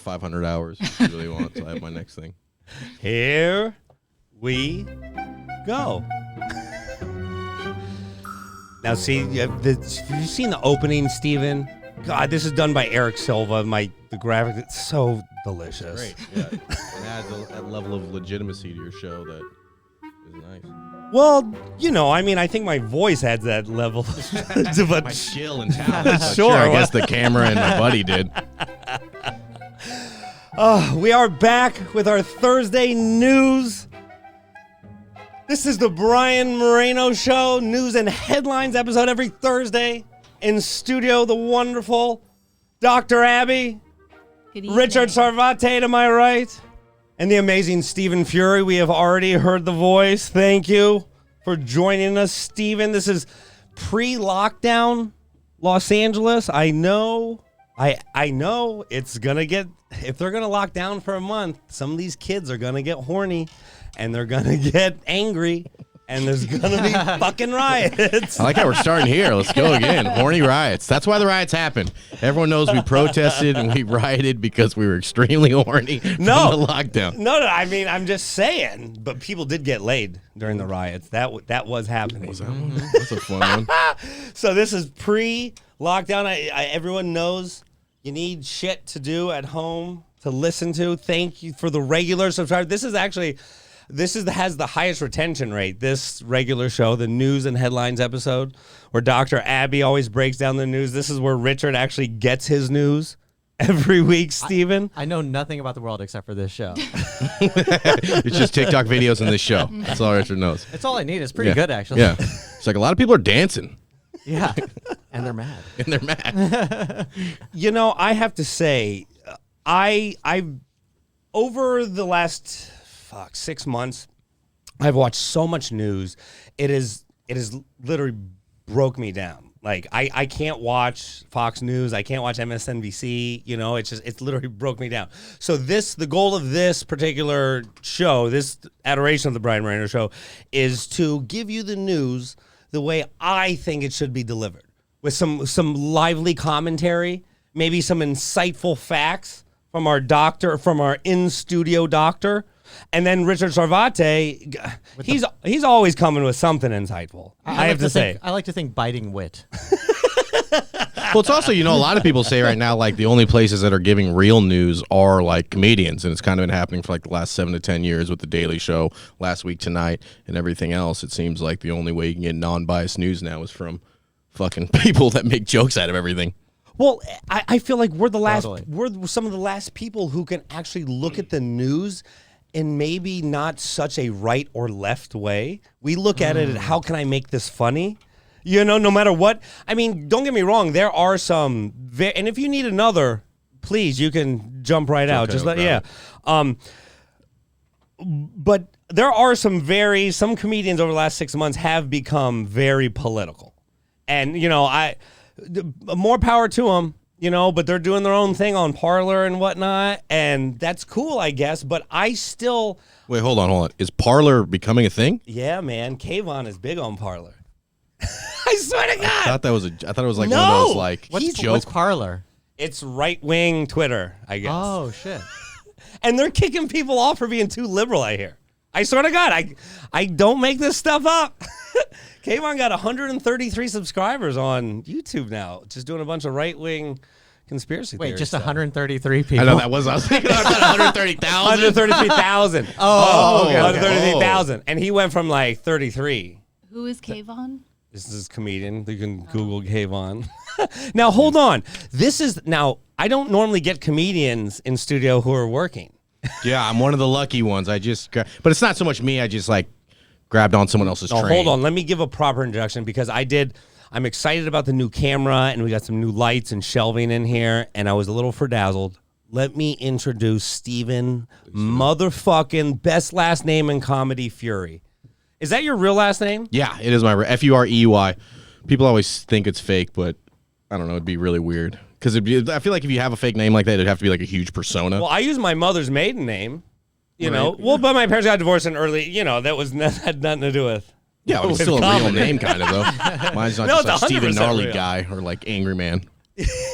500 hours if you really want. So I have my next thing. Here we go. Now, see, have you seen the opening, Steven? God, this is done by Eric Silva. The graphic, it's so delicious. Great. Yeah. It adds a level of legitimacy to your show that is nice. Well, I think my voice adds that level. But My skill and talent. Sure. I guess the camera and my buddy did. We are back with our Thursday news. This is the Brian Moreno Show, news and headlines episode every Thursday. In studio, the wonderful Dr. Abby, Richard Sarvate to my right, and the amazing Stephen Furey. We have already heard the voice. Thank you for joining us, Stephen. This is pre-lockdown Los Angeles. I know it's going to get, if they're going to lock down for a month, some of these kids are going to get horny and they're going to get angry and there's going to be fucking riots. I like how we're starting here. Let's go again. Horny riots. That's why the riots happened. Everyone knows we protested and we rioted because we were extremely horny from the lockdown. No, I mean, I'm just saying. But people did get laid during the riots. That was happening. Was that one? That's a fun one. So this is pre-lockdown. Everyone knows you need shit to do at home to listen to. Thank you for the regular subscribers. This has the highest retention rate, this regular show, the news and headlines episode, where Dr. Abby always breaks down the news. This is where Richard actually gets his news every week, Steven. I know nothing about the world except for this show. It's just TikTok videos in this show. That's all Richard knows. It's all I need. It's pretty good, actually. Yeah. It's like a lot of people are dancing. Yeah. And they're mad. And they're mad. I have to say, I've over the last 6 months, I've watched so much news. It is literally broke me down. Like I can't watch Fox News. I can't watch MSNBC. It's literally broke me down. So the goal of this particular show, this adoration of the Brian Moreno Show, is to give you the news the way I think it should be delivered, with some lively commentary, maybe some insightful facts from our in-studio doctor. And then Richard Sarvate, he's always coming with something insightful. I have to say. I like to think biting wit. Well, it's also, a lot of people say right now, like, the only places that are giving real news are, like, comedians. And it's kind of been happening for, like, the last 7 to 10 years with The Daily Show, Last Week Tonight, and everything else. It seems like the only way you can get non-biased news now is from fucking people that make jokes out of everything. Well, I feel like we're we're some of the last people who can actually look at the news in maybe not such a right or left way. We look at it, how can I make this funny? No matter what. I mean, don't get me wrong. There are some, and if you need another, please, you can jump right out. Okay, Just but there are some comedians over the last 6 months have become very political, and more power to them. But they're doing their own thing on Parler and whatnot, and that's cool, I guess. But I still... Wait, hold on. Is Parler becoming a thing? Yeah, man. Kayvon is big on Parler. I swear to God. I thought it was like one of those, like, What's Parler? It's right-wing Twitter, I guess. Oh, shit. And they're kicking people off for being too liberal, I hear. I swear to God, I don't make this stuff up. Kayvon got 133 subscribers on YouTube now, just doing a bunch of right-wing conspiracy theories. Wait, just 133 people? I know that was, I was thinking about 130,000. 133,000. Oh, okay. 133,000. And he went from like 33. Who is Kayvon? This is comedian. You can Google Kayvon. Now, hold on. I don't normally get comedians in studio who are working. Yeah, I'm one of the lucky ones. But it's not so much me. I just, like, grabbed on someone else's train. Hold on. Let me give a proper introduction because I'm excited about the new camera and we got some new lights and shelving in here and I was a little frazzled. Let me introduce Stephen motherfucking best last name in comedy, Furey. Is that your real last name? Yeah, it is my Furey. People always think it's fake, but I don't know. It'd be really weird because I feel like if you have a fake name like that, it'd have to be like a huge persona. Well, I use my mother's maiden name. Right. But my parents got divorced in early, that had nothing to do with. Yeah, but it's still a real name, kind of, though. Mine's not just like Steven Gnarly real. Guy or like Angry Man.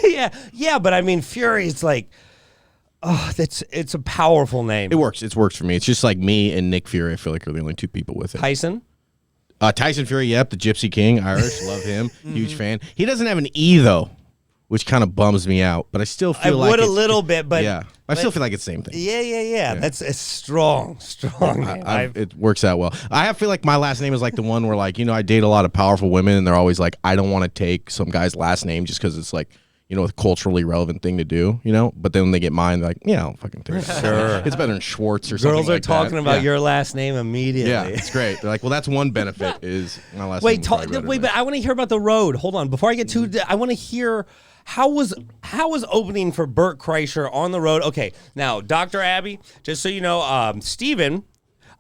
yeah, but I mean, Furey, it's like, Oh, it's a powerful name. It works. It's works for me. It's just like me and Nick Fury. I feel like are the only two people with it. Tyson? Tyson Fury, yep, the Gypsy King, Irish, love him, huge fan. He doesn't have an E though, which kind of bums me out. But I still feel I would a little bit, but yeah, I still feel like it's the same thing. Yeah. That's a strong name. It works out well. I feel like my last name is like the one where like I date a lot of powerful women, and they're always like, I don't want to take some guy's last name just because it's like. A culturally relevant thing to do, But then when they get mine, they're like, yeah, I'll fucking take it. Sure. It's better than Schwartz or something Girls are like talking that. about your last name immediately. Yeah, it's great. They're like, well, that's one benefit is my last Wait, name. but I want to hear about the road. Hold on. Before I get too, I want to hear how was opening for Bert Kreischer on the road. Okay, now, Dr. Abby, just so you know, Steven,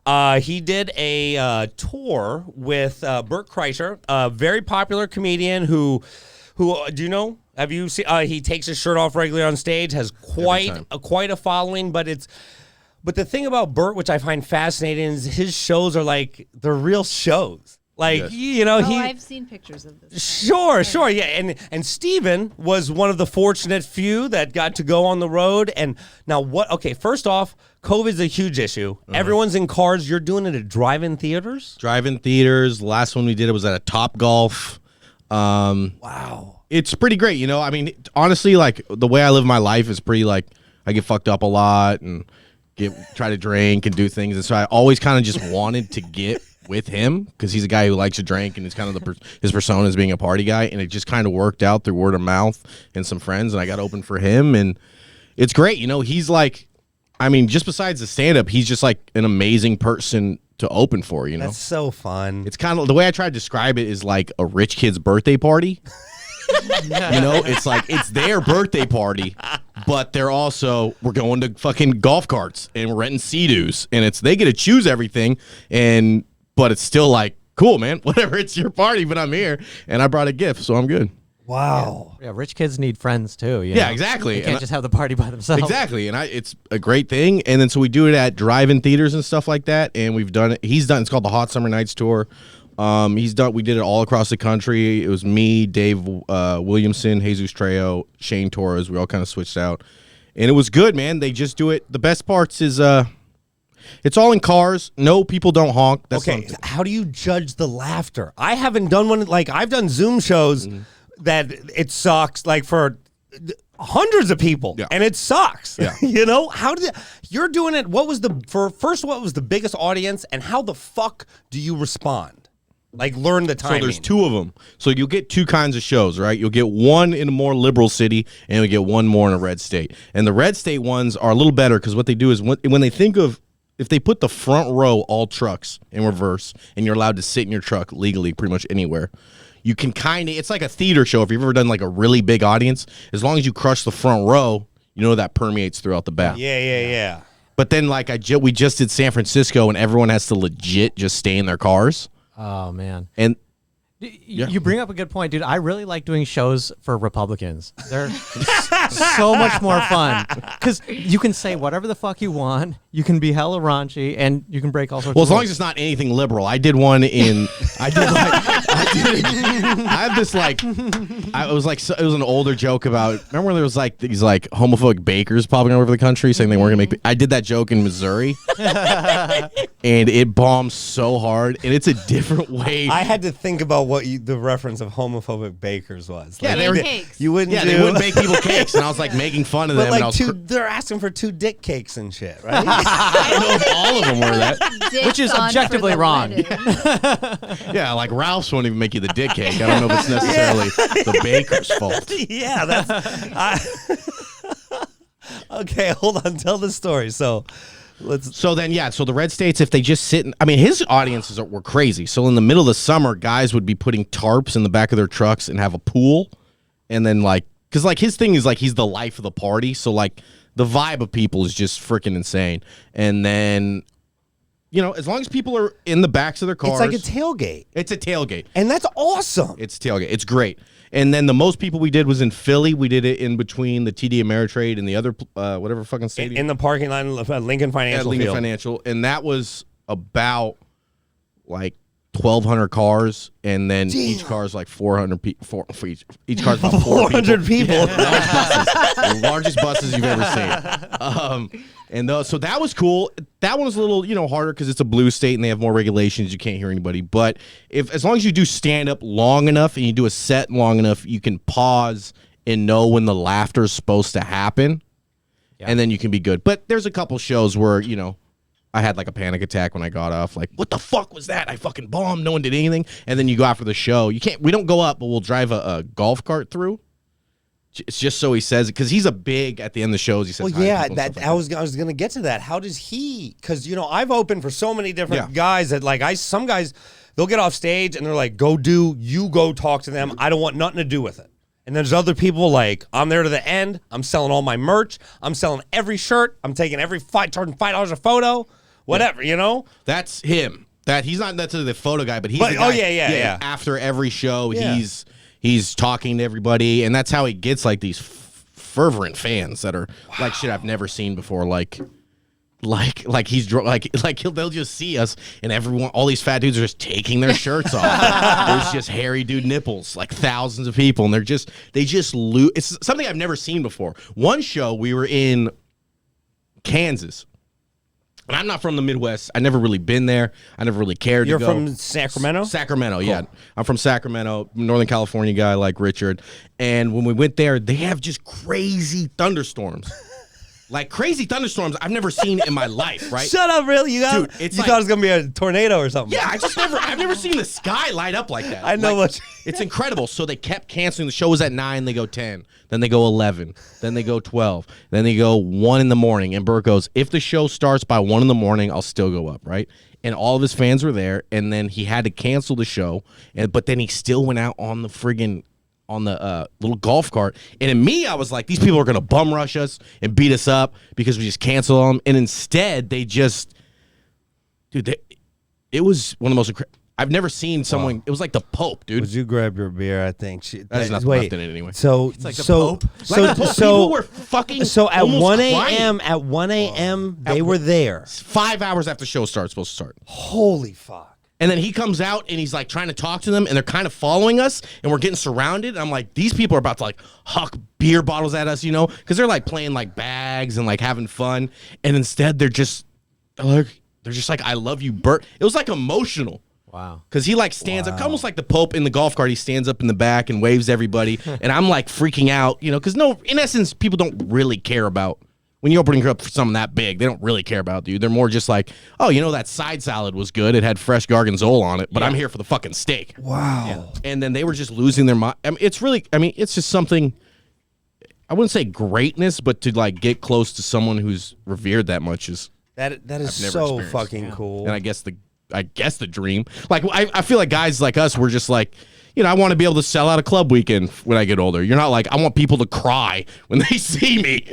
he did a tour with Bert Kreischer, a very popular comedian who do you know? Have you seen? He takes his shirt off regularly on stage. Has quite a following, but the thing about Bert, which I find fascinating, is his shows are like they're real shows. Like yes. I've seen pictures of this. Sure, yeah. And Steven was one of the fortunate few that got to go on the road. And now what? Okay, first off, COVID's a huge issue. Everyone's in cars. You're doing it at drive-in theaters. Drive-in theaters. The last one we did it was at a Top Golf. Wow. It's pretty great, I mean, honestly, like the way I live my life is pretty like I get fucked up a lot and try to drink and do things, and so I always kind of just wanted to get with him because he's a guy who likes to drink and it's kind of his persona is being a party guy, and it just kind of worked out through word of mouth and some friends, and I got open for him, and it's great, he's like, I mean, just besides the stand-up, he's just like an amazing person to open for, That's so fun. It's kind of the way I try to describe it is like a rich kid's birthday party. It's like it's their birthday party, but we're going to fucking golf carts and we're renting Sea-Doos, and they get to choose everything, but it's still like cool, man. Whatever, it's your party, but I'm here and I brought a gift, so I'm good. Wow. Yeah, rich kids need friends too. Yeah, exactly. They can't just have the party by themselves. Exactly, and it's a great thing. And then so we do it at drive-in theaters and stuff like that, and we've done it. It's called the Hot Summer Nights Tour. We did it all across the country. It was me, Dave Williamson, Jesus Trejo, Shane Torres. We all kind of switched out, and it was good, man. They just do it. The best parts is it's all in cars. No, people don't honk. That's okay. How do you judge the laughter? I haven't done one. Like I've done Zoom shows that it sucks. Like for hundreds of people, and it sucks. Yeah. You're doing it? What was the biggest audience, and how the fuck do you respond? Like, learn the timing. So there's two of them. So you'll get two kinds of shows, right? You'll get one in a more liberal city, and you'll get one more in a red state. And the red state ones are a little better because what they do is when they think of, if they put the front row all trucks in reverse, and you're allowed to sit in your truck legally pretty much anywhere, you can it's like a theater show. If you've ever done like a really big audience, as long as you crush the front row, that permeates throughout the back. Yeah. But then like we just did San Francisco, and everyone has to legit just stay in their cars. Oh man. And you bring up a good point, dude. I really like doing shows for Republicans. They're so much more fun because you can say whatever the fuck you want. You can be hella raunchy, and you can break all sorts. Well, of as long rules. as it's not anything liberal. I did one in. I have this like. It was an older joke about. Remember when there was like these like homophobic bakers popping all over the country saying they weren't gonna make. I did that joke in Missouri, and it bombed so hard, and it's a different way. I had to think about what the reference of homophobic bakers was. Yeah, like, they were cakes. You wouldn't. Yeah, they wouldn't make people cakes, and I was like making fun of them. But and I like was they're asking for 2 dick cakes and shit, right? I don't know if all of them were that. Which is objectively wrong. Yeah, like Ralph's won't even make you the dick cake. I don't know if it's necessarily the baker's fault. Yeah, okay, hold on. Tell the story. So the red states, if they just sit his audiences were crazy. So in the middle of the summer, guys would be putting tarps in the back of their trucks and have a pool. And then because his thing is he's the life of the party. So the vibe of people is just freaking insane. And then, as long as people are in the backs of their cars. it's like a tailgate. It's a tailgate. And that's awesome. It's tailgate. It's great. And then the most people we did was in Philly. We did it in between the TD Ameritrade and the other whatever fucking stadium. In the parking lot of Lincoln Financial Lincoln Field. Financial. And that was about 1,200 cars, and then each car is like 400 people. Each car's about 400 people. Large buses, the largest buses you've ever seen. So that was cool. That one was a little, harder because it's a blue state and they have more regulations. You can't hear anybody. But as long as you do stand up long enough and you do a set long enough, you can pause and know when the laughter is supposed to happen, and then you can be good. But there's a couple shows where I had like a panic attack when I got off. Like, what the fuck was that? I fucking bombed. No one did anything. And then you go after the show. We don't go up, but we'll drive a golf cart through. It's just so he says it because he's a big at the end of the shows. He says, well, yeah, I was going to get to that. How does he? Because I've opened for so many different guys that some guys they'll get off stage and they're like, go talk to them. I don't want nothing to do with it. And there's other people like, I'm there to the end. I'm selling all my merch. I'm selling every shirt. I'm taking every charging $5 a photo. Whatever, That's him. That he's not necessarily the photo guy, but he's the guy. Yeah. After every show, he's talking to everybody, and that's how he gets like these fervent fans that are like shit I've never seen before. They'll just see us, and all these fat dudes are just taking their shirts off. There's just hairy dude nipples, like thousands of people, and they just lose. It's something I've never seen before. One show we were in Kansas. And I'm not from the Midwest. I never really been there. I never really cared to go. You're from Sacramento? Sacramento, cool. Yeah. I'm from Sacramento, Northern California guy like Richard. And when we went there, they have just crazy thunderstorms. Like crazy thunderstorms I've never seen in my life, right? Shut up, really? You thought it was gonna be a tornado or something? Yeah, I've never seen the sky light up like that. I know what. It's incredible. So they kept canceling. The show was at 9, they go 10, then they go 11, then they go 12, then they go 1 in the morning. And Bert goes, if the show starts by 1 in the morning, I'll still go up, right? And all of his fans were there, and then he had to cancel the show, but then he still went out on the friggin' little golf cart. And in me, I was like, these people are going to bum rush us and beat us up because we just cancel them. And instead, they just, dude, it was one of the most incredible. I've never seen someone. Wow. It was like the Pope, dude. Would you grab your beer? I think there's nothing left in it anyway. So it's like the Pope. People were fucking. So at 1 a.m. At 1 a.m. They were there. 5 hours after the show supposed to start. Holy fuck. And then he comes out and he's like trying to talk to them, and they're kind of following us, and we're getting surrounded. And I'm like, these people are about to like huck beer bottles at us, because they're like playing like bags and like having fun. And instead, they're just like, I love you, Bert. It was like emotional. Wow. Because he like stands up, almost like the Pope in the golf cart. He stands up in the back and waves everybody. And I'm like freaking out, because in essence, people don't really care about. When you're opening up for something that big, they don't really care about you. They're more just like, oh, that side salad was good. It had fresh gorgonzola on it, but I'm here for the fucking steak. Wow. Yeah. And then they were just losing their mind. It's just something, I wouldn't say greatness, but to like get close to someone who's revered that much is that is so fucking cool. And I guess the dream. Like I feel like guys like us, we're just like, I want to be able to sell out a club weekend when I get older. You're not like, I want people to cry when they see me.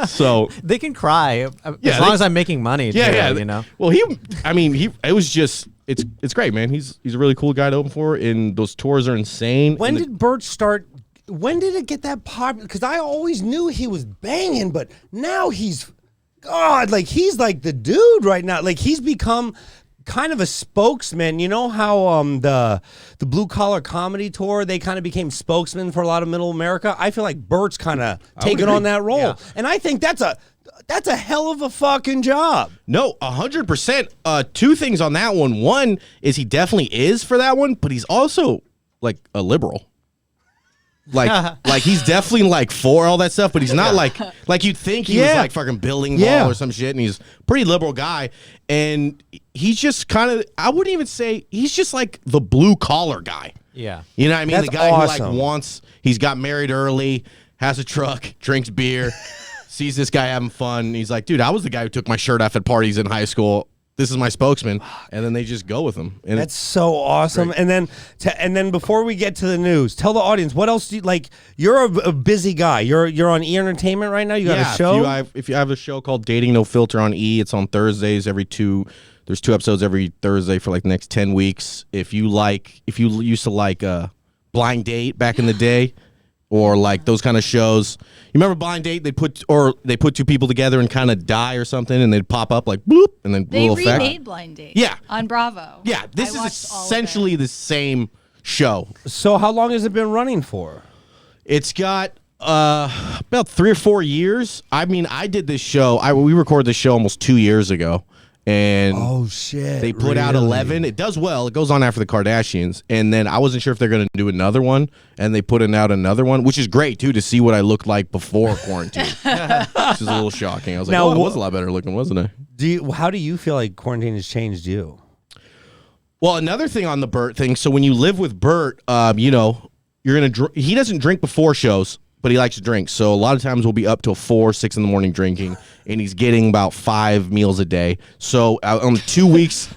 So they can cry as long as I'm making money. Well, it was just, it's great, man. He's a really cool guy to open for, and those tours are insane. When did Bert start? When did it get that popular? Because I always knew he was banging, but now he's he's like the dude right now. Like he's become kind of a spokesman. You know how the Blue Collar Comedy Tour, they kind of became spokesmen for a lot of Middle America? I feel like Bert's kind of taken on that role. Yeah. And I think that's a hell of a fucking job. No, 100%. Two things on that one. One is he definitely is for that one, but he's also like a liberal. Like he's definitely like for all that stuff, but he's not like you'd think he was like fucking building ball or some shit, and he's a pretty liberal guy, and he's just kind of, I wouldn't even say, he's just like the blue collar guy. Yeah. You know what I mean? That's the guy awesome. who like he's got married early, has a truck, drinks beer, sees this guy having fun, and he's like, dude, I was the guy who took my shirt off at parties in high school. This is my spokesman, and then they just go with him. And that's so awesome. Great. And then before we get to the news, tell the audience what else do you like. You're a busy guy. You're on E Entertainment right now. You got a show. If you have a show called Dating No Filter on E, it's on Thursdays. There's 2 episodes every Thursday for like the next 10 weeks. If you used to like Blind Date back in the day, or like those kind of shows. You remember Blind Date? They put two people together and kind of die or something, and they'd pop up like bloop, and then They little remade effect. Blind Date. Yeah. On Bravo. Yeah, this I is watched all of essentially it. the same show. So how long has it been running for? It's got about 3 or 4 years. I mean, I did this show. We recorded this show almost 2 years ago, and Oh shit! they put out 11. It does well. It goes on after the Kardashians, and then I wasn't sure if they're going to do another one, and they put out another one, which is great too to see what I looked like before quarantine. Which is a little shocking. I was like, Now, oh, I was a lot better looking, wasn't I? How do you feel like quarantine has changed you? Well, another thing on the Bert thing. So when you live with Bert, you know, you're gonna. He doesn't drink before shows, but he likes to drink. So a lot of times we'll be up till 4, 6 in the morning drinking, and he's getting about 5 meals a day. So on the 2 weeks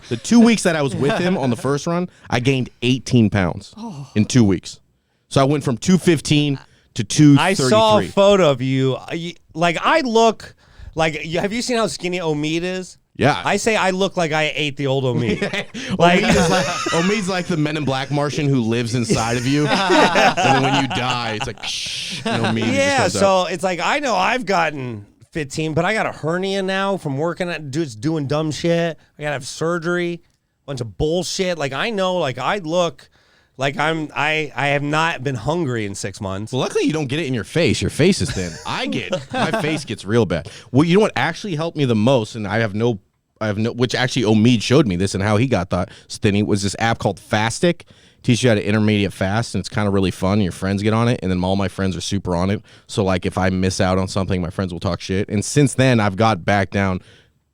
that I was with him on the first run, I gained 18 pounds in 2 weeks. So I went from 215 to 233. I saw a photo of you. Like I look like. Have you seen how skinny Omid is? Yeah. I say I look like I ate the old Omid. Omid's like the Men in Black Martian who lives inside of you. And then when you die, it's like, shh. And Omid just Yeah, comes so out. it's like I know I've gotten 15, but I got a hernia now from working at just doing dumb shit. I gotta have surgery, bunch of bullshit. Like I know, like I look like I have not been hungry in 6 months. Well, luckily you don't get it in your face. Your face is thin. My face gets real bad. Well, you know what actually helped me the most, and I have no, which actually Omid showed me this and how he got that thinny, was this app called Fastic. Teaches you how to intermediate fast, and it's kind of really fun. And your friends get on it, and then all my friends are super on it. So like if I miss out on something, my friends will talk shit. And since then, I've got back down.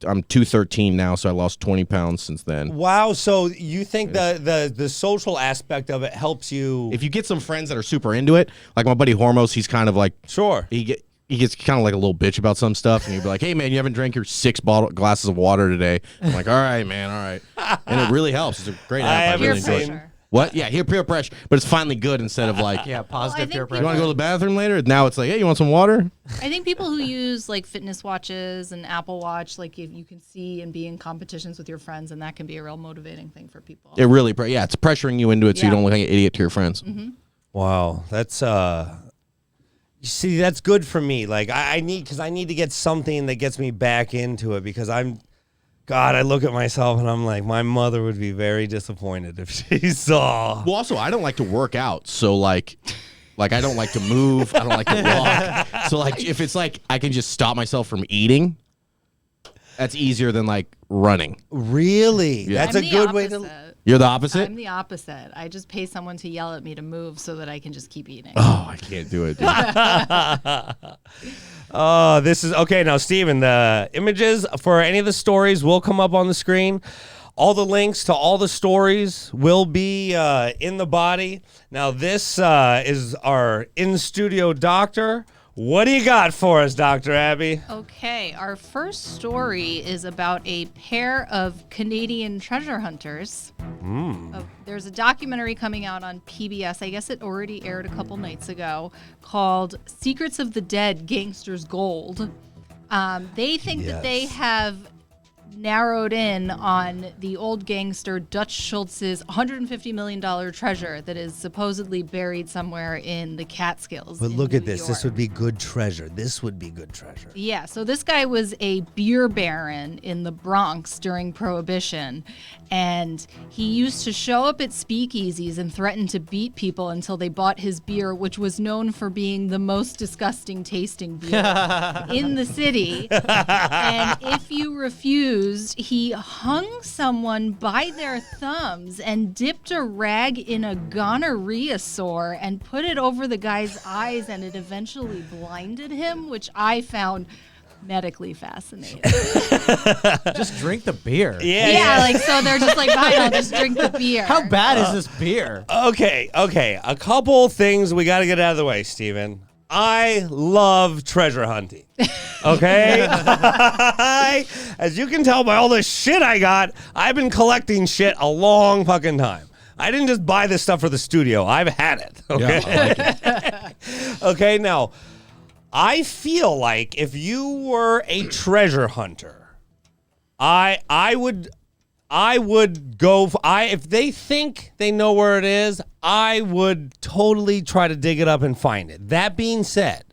I'm 213 now, so I lost 20 pounds since then. Wow, so you think the social aspect of it helps you? If you get some friends that are super into it, like my buddy Hormos, he's kind of like Sure. He gets kind of like a little bitch about some stuff, and he'd be like, "Hey man, you haven't drank your 6 glasses of water today." I'm like, "All right, man, all right," and it really helps. It's a great app. I really enjoy it. Pressure. What? Yeah, peer pressure, but it's finally good instead of like, Yeah, positive peer think pressure. you want to go to the bathroom later? Now it's like, hey, you want some water? I think people who use like fitness watches and Apple Watch, like if you can see and be in competitions with your friends, and that can be a real motivating thing for people. It really, it's pressuring you into it so you Yeah. don't look like an idiot to your friends. Mm-hmm. Wow, that's you see, that's good for me. Like I need to get something that gets me back into it because God, I look at myself and I'm like, my mother would be very disappointed if she saw. Well, also, I don't like to work out, so like I don't like to move. I don't like to walk. So like, if it's like I can just stop myself from eating, that's easier than like running. Really? Yeah. That's I'm a the good way opposite. to. You're the opposite? I'm the opposite. I just pay someone to yell at me to move so that I can just keep eating. Oh, I can't do it, dude. Oh, this is okay. Now, Steven, the images for any of the stories will come up on the screen. All the links to all the stories will be in the body. Now, this is our in-studio doctor. What do you got for us, Dr. Abby? Okay, our first story is about a pair of Canadian treasure hunters. There's a documentary coming out on PBS. I guess it already aired a couple nights ago, called Secrets of the Dead, Gangsters' Gold. They think that they have narrowed in on the old gangster Dutch Schultz's $150 million treasure that is supposedly buried somewhere in the Catskills. But in look New at this. York. This would be good treasure. This would be good treasure. Yeah, so this guy was a beer baron in the Bronx during Prohibition, and he used to show up at speakeasies and threaten to beat people until they bought his beer, which was known for being the most disgusting tasting beer in the city. And if you refused, he hung someone by their thumbs and dipped a rag in a gonorrhea sore and put it over the guy's eyes, and it eventually blinded him, which I found medically fascinating. Just drink the beer. Yeah, like so they're just like, fine, I'll just drink the beer. How bad is this beer? Okay. A couple things we got to get out of the way, Steven. I love treasure hunting. Okay? As you can tell by all the shit I got, I've been collecting shit a long fucking time. I didn't just buy this stuff for the studio. I've had it. Okay? Yeah, I like it. Okay, now, I feel like if you were a treasure hunter, I would I would go. If they think they know where it is, I would totally try to dig it up and find it. That being said,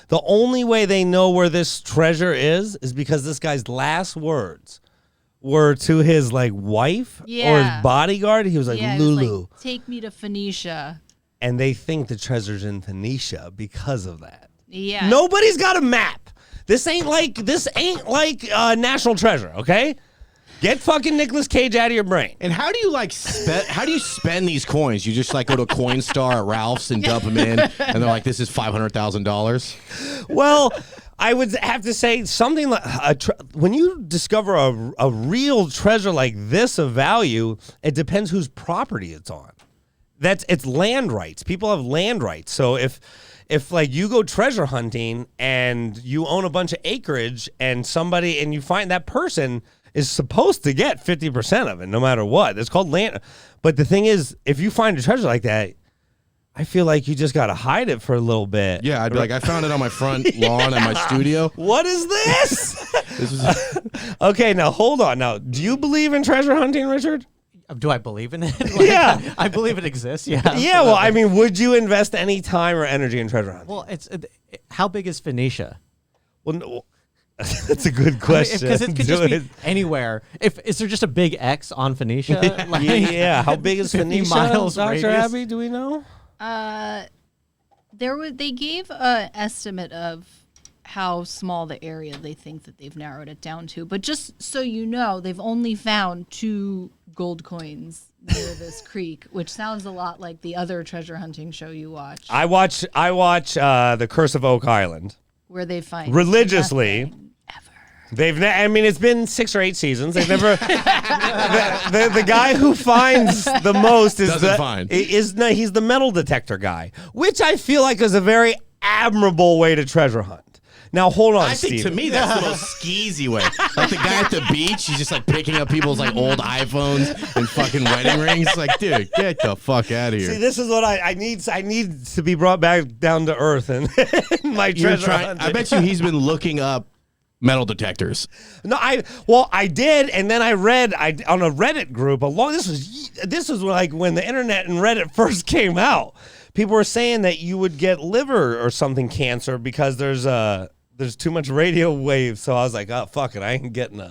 the only way they know where this treasure is because this guy's last words were to his wife or his bodyguard. He was like, Yeah, Lulu. it was like, take me to Phoenicia. And they think the treasure's in Phoenicia because of that. Yeah. Nobody's got a map. This ain't like National Treasure, okay? Get fucking Nicolas Cage out of your brain. And how do you spend these coins? You just go to Coinstar at Ralph's and dump them in, and they're like, "This is $500,000." Well, I would have to say something like when you discover a real treasure like this of value, it depends whose property it's on. It's land rights. People have land rights. So if you go treasure hunting and you own a bunch of acreage and you find that person is supposed to get 50% of it no matter what. It's called land. But the thing is, if you find a treasure like that, I feel like you just got to hide it for a little bit. Yeah, I'd be like, I found it on my front lawn at my studio. What is this? Okay, now hold on. Now, do you believe in treasure hunting, Richard? Do I believe in it? Yeah. I believe it exists. Yeah. Yeah, well, I mean, would you invest any time or energy in treasure hunting? Well, how big is Phoenicia? Well, no, that's a good question. Because it could just be anywhere. Is there just a big X on Phoenicia? Yeah. How big is 50 Phoenicia, miles Dr. radius? Abby? Do we know? They gave an estimate of how small the area they think that they've narrowed it down to. But just so you know, they've only found 2 gold coins near this creek, which sounds a lot like the other treasure hunting show you watch. I watch The Curse of Oak Island. Where they find religiously. nothing ever. It's been 6 or 8 seasons. They've never. the guy who finds the most he's the metal detector guy, which I feel like is a very admirable way to treasure hunt. Now hold on, Steve. Steve. To me, that's the most skeezy way. Like the guy at the beach, he's just picking up people's old iPhones and fucking wedding rings. Dude, get the fuck out of here. See, this is what I need. I need to be brought back down to earth and my treasure hunting. I bet you he's been looking up metal detectors. No, I did, and then I read on a Reddit group this was when the internet and Reddit first came out. People were saying that you would get liver or something cancer because there's too much radio waves. So I was like, oh fuck it, I ain't getting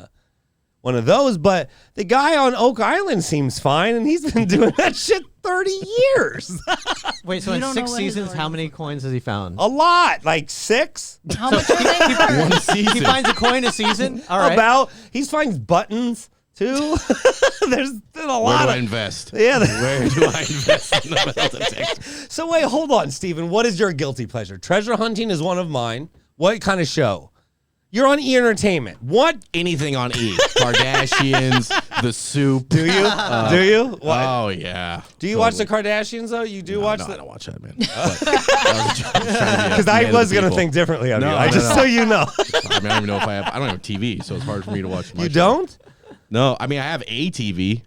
one of those. But the guy on Oak Island seems fine, and he's been doing that shit 30 years. Wait, so in 6 seasons, how many coins has he found? A lot, 6. How much are they worth? One season. He finds a coin a season? All right. He finds buttons too. There's been a lot. Where do I invest? Yeah. Where do I invest in the metal detector? So wait, hold on, Stephen. What is your guilty pleasure? Treasure hunting is one of mine. What kind of show? You're on E! Entertainment. What? Anything on E. Kardashians, The Soup. Do you? Do you? What? Oh, yeah. Do you watch the Kardashians, though? You do watch no, the... I don't watch that, man. Because I was going to think differently of you. So you know. I don't even know if I don't have TV, so it's hard for me to watch my You show. don't? No, I have a TV.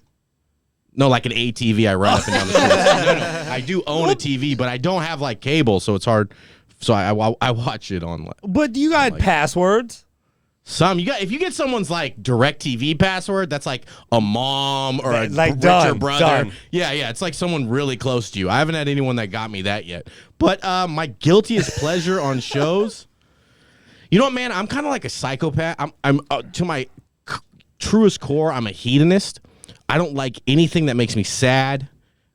No, like an ATV I run up and down the street. No. I do own a TV, but I don't have cable, so it's hard. So I watch it on. But you got passwords. If you get someone's direct TV password, that's a mom or a richer brother. Done. Yeah, it's someone really close to you. I haven't had anyone that got me that yet. But my guiltiest pleasure on shows, you know what, man? I'm kind of like a psychopath. I'm to my truest core, I'm a hedonist. I don't like anything that makes me sad,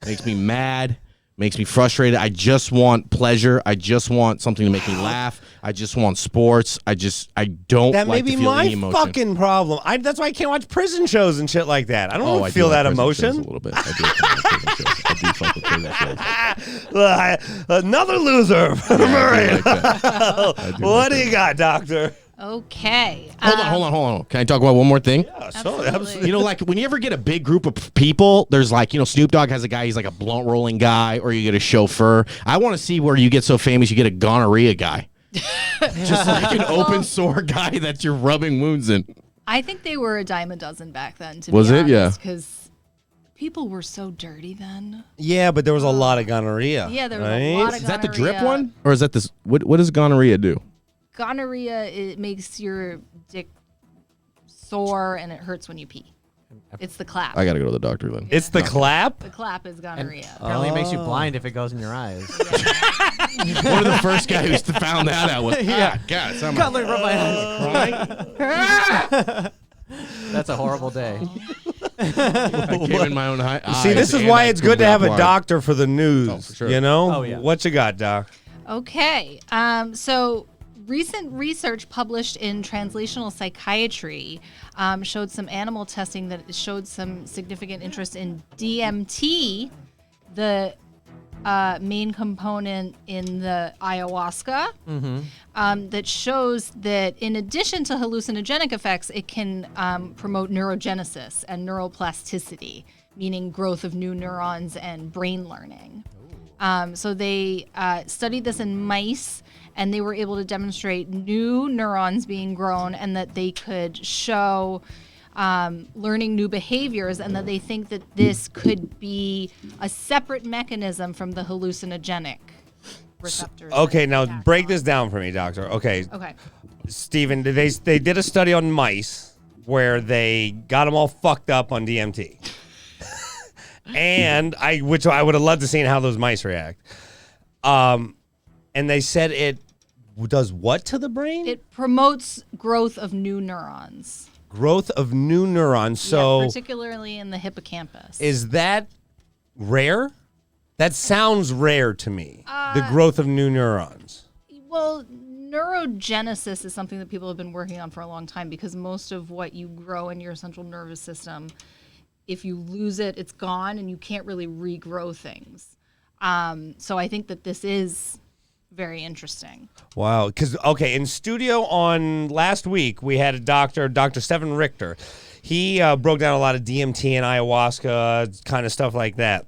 makes me mad, makes me frustrated. I just want pleasure. I just want something to make me laugh. I just want sports. I don't that like to feel any emotion. That may be my fucking problem. That's why I can't watch prison shows and shit like that. I don't feel that emotion. A little bit. I do fuck with prison shows. Another loser. Murray. What do you got, Doctor? Okay. Hold on. Can I talk about one more thing? Yeah, Absolutely. When you ever get a big group of people, there's Snoop Dogg has a guy, he's a blunt rolling guy, or you get a chauffeur. I want to see where you get so famous you get a gonorrhea guy. Just an open sore guy that you're rubbing wounds in. I think they were a dime a dozen back then, to Was be it? honest, Yeah. because people were so dirty then. Yeah, but there was a lot of gonorrhea. Yeah, there was a lot of Is that the gonorrhea. drip one? Or is that this? What does gonorrhea do? Gonorrhea, it makes your dick sore and it hurts when you pee. It's the clap. I got to go to the doctor then. It's the clap? The clap is gonorrhea. Apparently it makes you blind if it goes in your eyes. One of the first guys who found that out was, God, someone God, let me rub my eyes. That's a horrible day. I came in my own eyes. See, this is why it's good to have a doctor for the news. Oh, for sure. You know? Oh, yeah. What you got, Doc? Okay. So recent research published in Translational Psychiatry showed some animal testing that showed some significant interest in DMT, the main component in the ayahuasca, that shows that in addition to hallucinogenic effects, it can promote neurogenesis and neuroplasticity, meaning growth of new neurons and brain learning. So they studied this in mice, and they were able to demonstrate new neurons being grown and that they could show learning new behaviors, and that they think that this could be a separate mechanism from the hallucinogenic receptors. Okay, now that break act this down for me, doctor. Okay. Okay. Steven, they did a study on mice where they got them all fucked up on DMT. And which I would have loved to see how those mice react. And they said it does what to the brain? It promotes growth of new neurons. Growth of new neurons. So yeah, particularly in the hippocampus. is that rare? That sounds rare to me. The growth of new neurons. Well, neurogenesis is something that people have been working on for a long time, because most of what you grow in your central nervous system, if you lose it, it's gone, and you can't really regrow things. So I think that this is very interesting. Wow. Because, okay, in studio on last week, we had a doctor, Dr. Stephen Richter. He broke down a lot of DMT and ayahuasca, kind of stuff like that.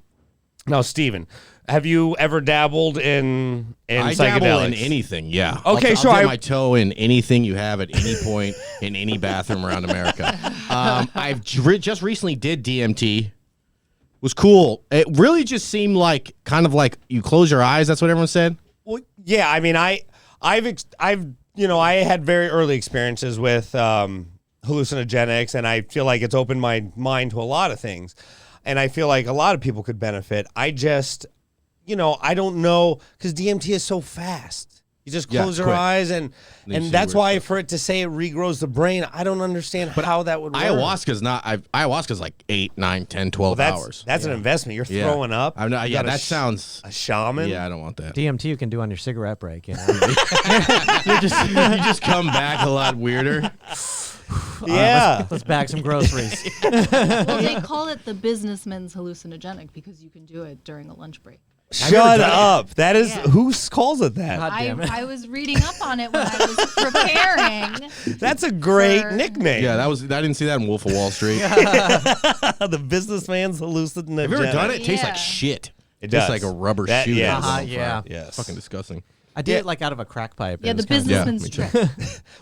Now, Steven, have you ever dabbled in I psychedelics? dabble in anything, yeah. Okay, I'll so dip my toe in anything you have at any point in any bathroom around America. I've just recently did DMT. Was cool. It really just seemed like kind of like you close your eyes. That's what everyone said. Well, yeah, I mean, I've I had very early experiences with hallucinogenics, and I feel like it's opened my mind to a lot of things, and I feel like a lot of people could benefit. I just, I don't know, because DMT is so fast. You just close your quick. eyes, and you see that's where why it's for it to say it regrows the brain, I don't understand how that would work. Ayahuasca's not. Ayahuasca's like 8, 9, 10, 12 hours. That's an investment. You're Yeah. throwing up. I'm not. You Yeah, got that sounds. a shaman. Yeah, I don't want that. DMT you can do on your cigarette break. You you just come back a lot weirder. Yeah. Let's bag some groceries. Well, they call it the businessman's hallucinogenic because you can do it during a lunch break. Shut up. That is Yeah. who calls it that? God damn it. I was reading up on it when I was preparing. That's a great For- nickname. Yeah, that was. I didn't see that in Wolf of Wall Street. The businessman's hallucinogenic. Have you ever done it? It tastes like Yeah. shit. It tastes does. like a rubber That- shoe. yes. that's on Yeah. fire. Yes. Fucking disgusting. I did it like out of a crack pipe. Yeah, It the was kinda- businessman's me drip.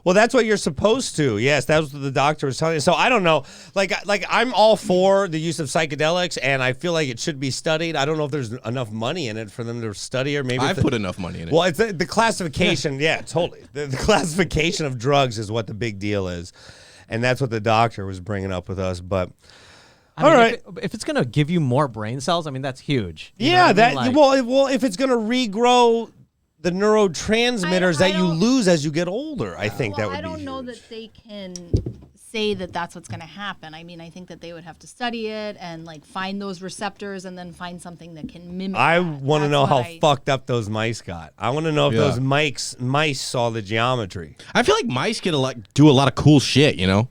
Well, that's what you're supposed to. Yes, that was what the doctor was telling you. So I don't know. Like I'm all for the use of psychedelics, and I feel like it should be studied. I don't know if there's enough money in it for them to study, or maybe I've put enough money in it. Well, it's the classification. Yeah, totally. The classification of drugs is what the big deal is, and that's what the doctor was bringing up with us. But I mean, all right. If it's gonna give you more brain cells, I mean that's huge. You know yeah, what I mean? Like- well, if it's gonna regrow the neurotransmitters I that you don't- lose as you get older, I think that Well, would I be don't know huge. that they can say that that's what's going to happen. I mean, I think that they would have to study it and like find those receptors and then find something that can mimic. I that. want to That's know what how I- fucked up those mice got. I want to know if Yeah. those mice saw the geometry. I feel like mice do a lot of cool shit. You know.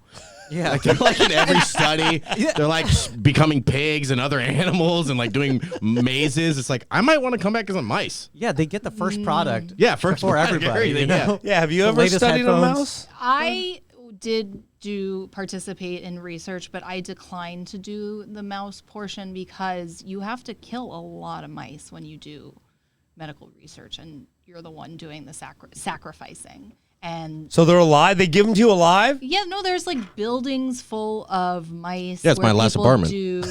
Yeah. They're like in every study, they're like becoming pigs and other animals and like doing mazes. It's like I might want to come back as a mice. Yeah, they get the first product. Yeah, first before product, everybody. everything, You know? Yeah, have you The ever latest studied a headphones. mouse? I did participate in research, but I declined to do the mouse portion because you have to kill a lot of mice when you do medical research, and you're the one doing the sacrificing. And So they're alive? They give them to you alive? yeah, no, there's like buildings full of mice. Yeah, it's where my last people apartment. Do,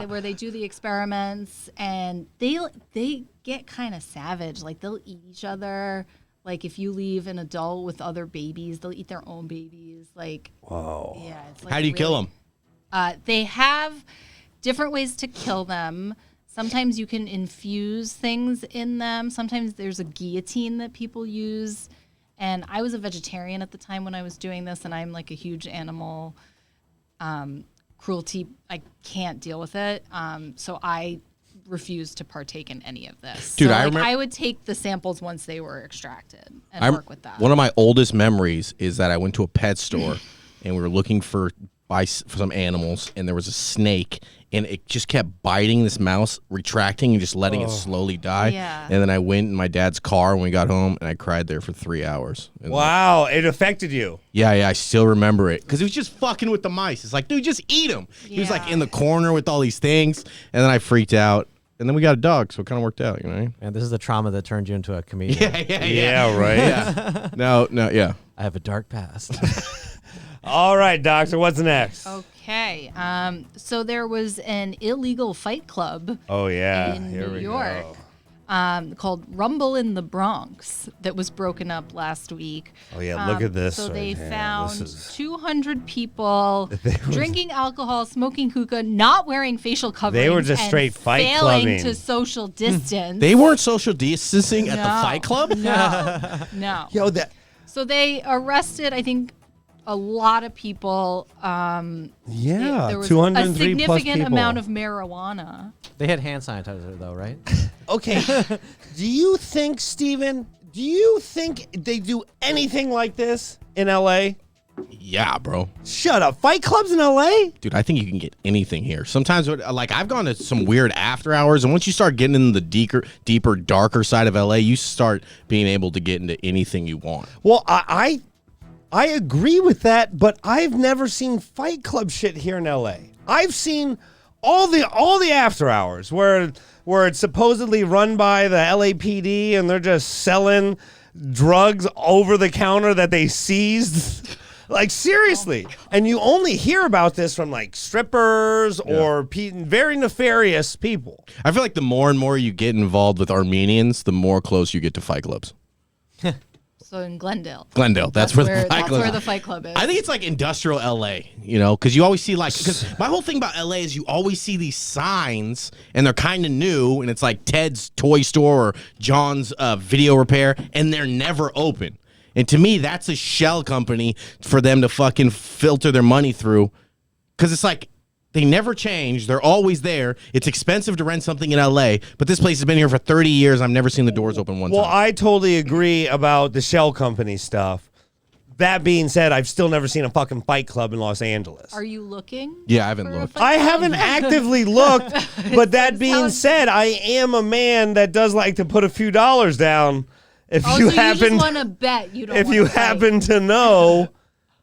where they do the experiments, and they get kind of savage. Like they'll eat each other. Like if you leave an adult with other babies, they'll eat their own babies. is like, whoa. yeah. It's like How do you kill them? They have different ways to kill them. Sometimes you can infuse things in them. Sometimes there's a guillotine that people use. And I was a vegetarian at the time when I was doing this, and I'm like a huge animal cruelty. I can't deal with it. So I refuse to partake in any of this. Dude, so, I remember- I would take the samples once they were extracted and work with that. One of my oldest memories is that I went to a pet store and we were looking for some animals, and there was a snake, and it just kept biting this mouse, retracting and just letting it slowly die. Yeah. And then I went in my dad's car when we got home, and I cried there for 3 hours. And Wow, it affected you. yeah, I still remember it because he was just fucking with the mice. It's like, dude, just eat them. He was like Yeah. in the corner with all these things, and then I freaked out. And then we got a dog, so it kind of worked out, you know? And this is the trauma that turned you into a comedian. Yeah, right. Yeah. No, yeah. I have a dark past. All right, doctor, what's next? Okay. So there was an illegal fight club Oh, yeah. in Here New we York go. called Rumble in the Bronx that was broken up last week. Oh, yeah, look at this So right they here. found This is- 200 people drinking alcohol, smoking hookah, not wearing facial coverings. They were just and straight fight failing clubbing. to social distance. They weren't social distancing at the No. fight club? No. Yo, that. So they arrested, I think, a lot of people. Yeah, There was 203 a plus significant people. amount of marijuana. They had hand sanitizer, though, right? Okay, do you think, Steven, do you think they do anything like this in L.A.? Yeah, bro. Shut up. Fight clubs in L.A.? Dude, I think you can get anything here. Sometimes, like, I've gone to some weird after hours, and once you start getting in the deeper, darker side of LA, you start being able to get into anything you want. Well, I agree with that, but I've never seen fight club shit here in L.A. I've seen all the after hours where it's supposedly run by the LAPD and they're just selling drugs over the counter that they seized. Like, seriously. And you only hear about this from, like, strippers or very nefarious people. I feel like the more and more you get involved with Armenians, the more close you get to fight clubs. So in Glendale. Glendale, that's where the fight that's club where the fight club is. I think it's like industrial LA, you know, because you always see because my whole thing about LA is you always see these signs and they're kind of new, and it's like Ted's toy store or John's video repair, and they're never open. And to me, that's a shell company for them to fucking filter their money through, because it's like they never change. They're always there. It's expensive to rent something in LA, but this place has been here for 30 years. I've never seen the doors open one Well, time. I totally agree about the shell company stuff. That being said, I've still never seen a fucking fight club in Los Angeles. Are you looking? Yeah, I haven't for a looked. fight I club? haven't actively looked, but that being sounds- said, I am a man that does like to put a few dollars down. If Oh, you so happen, you just want to bet you don't. if wanna you fight. happen to know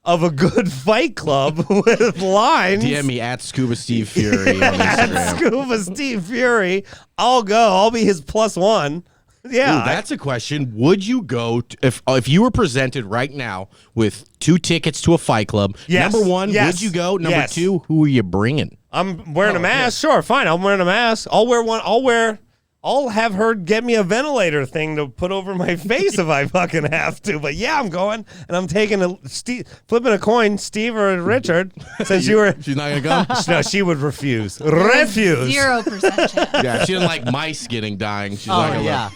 of a good fight club with lines, DM me at Scuba Steve Fury on at Instagram. Scuba Steve Fury, I'll go. I'll be his +1. Yeah, Ooh, that's a question. Would you go if you were presented right now with 2 tickets to a fight club? Yes. Number 1, Yes. would you go? Number Yes. 2, who are you bringing? I'm wearing a mask. Sure, fine. I'm wearing a mask. I'll wear one. I'll have her get me a ventilator thing to put over my face if I fucking have to. But yeah, I'm going, and I'm taking flipping a coin, Steve or Richard. Since you were, She's not gonna go. no, she would refuse. Refuse. 0% chance. Yeah, she didn't like mice getting dying. She's not Oh, gonna yeah.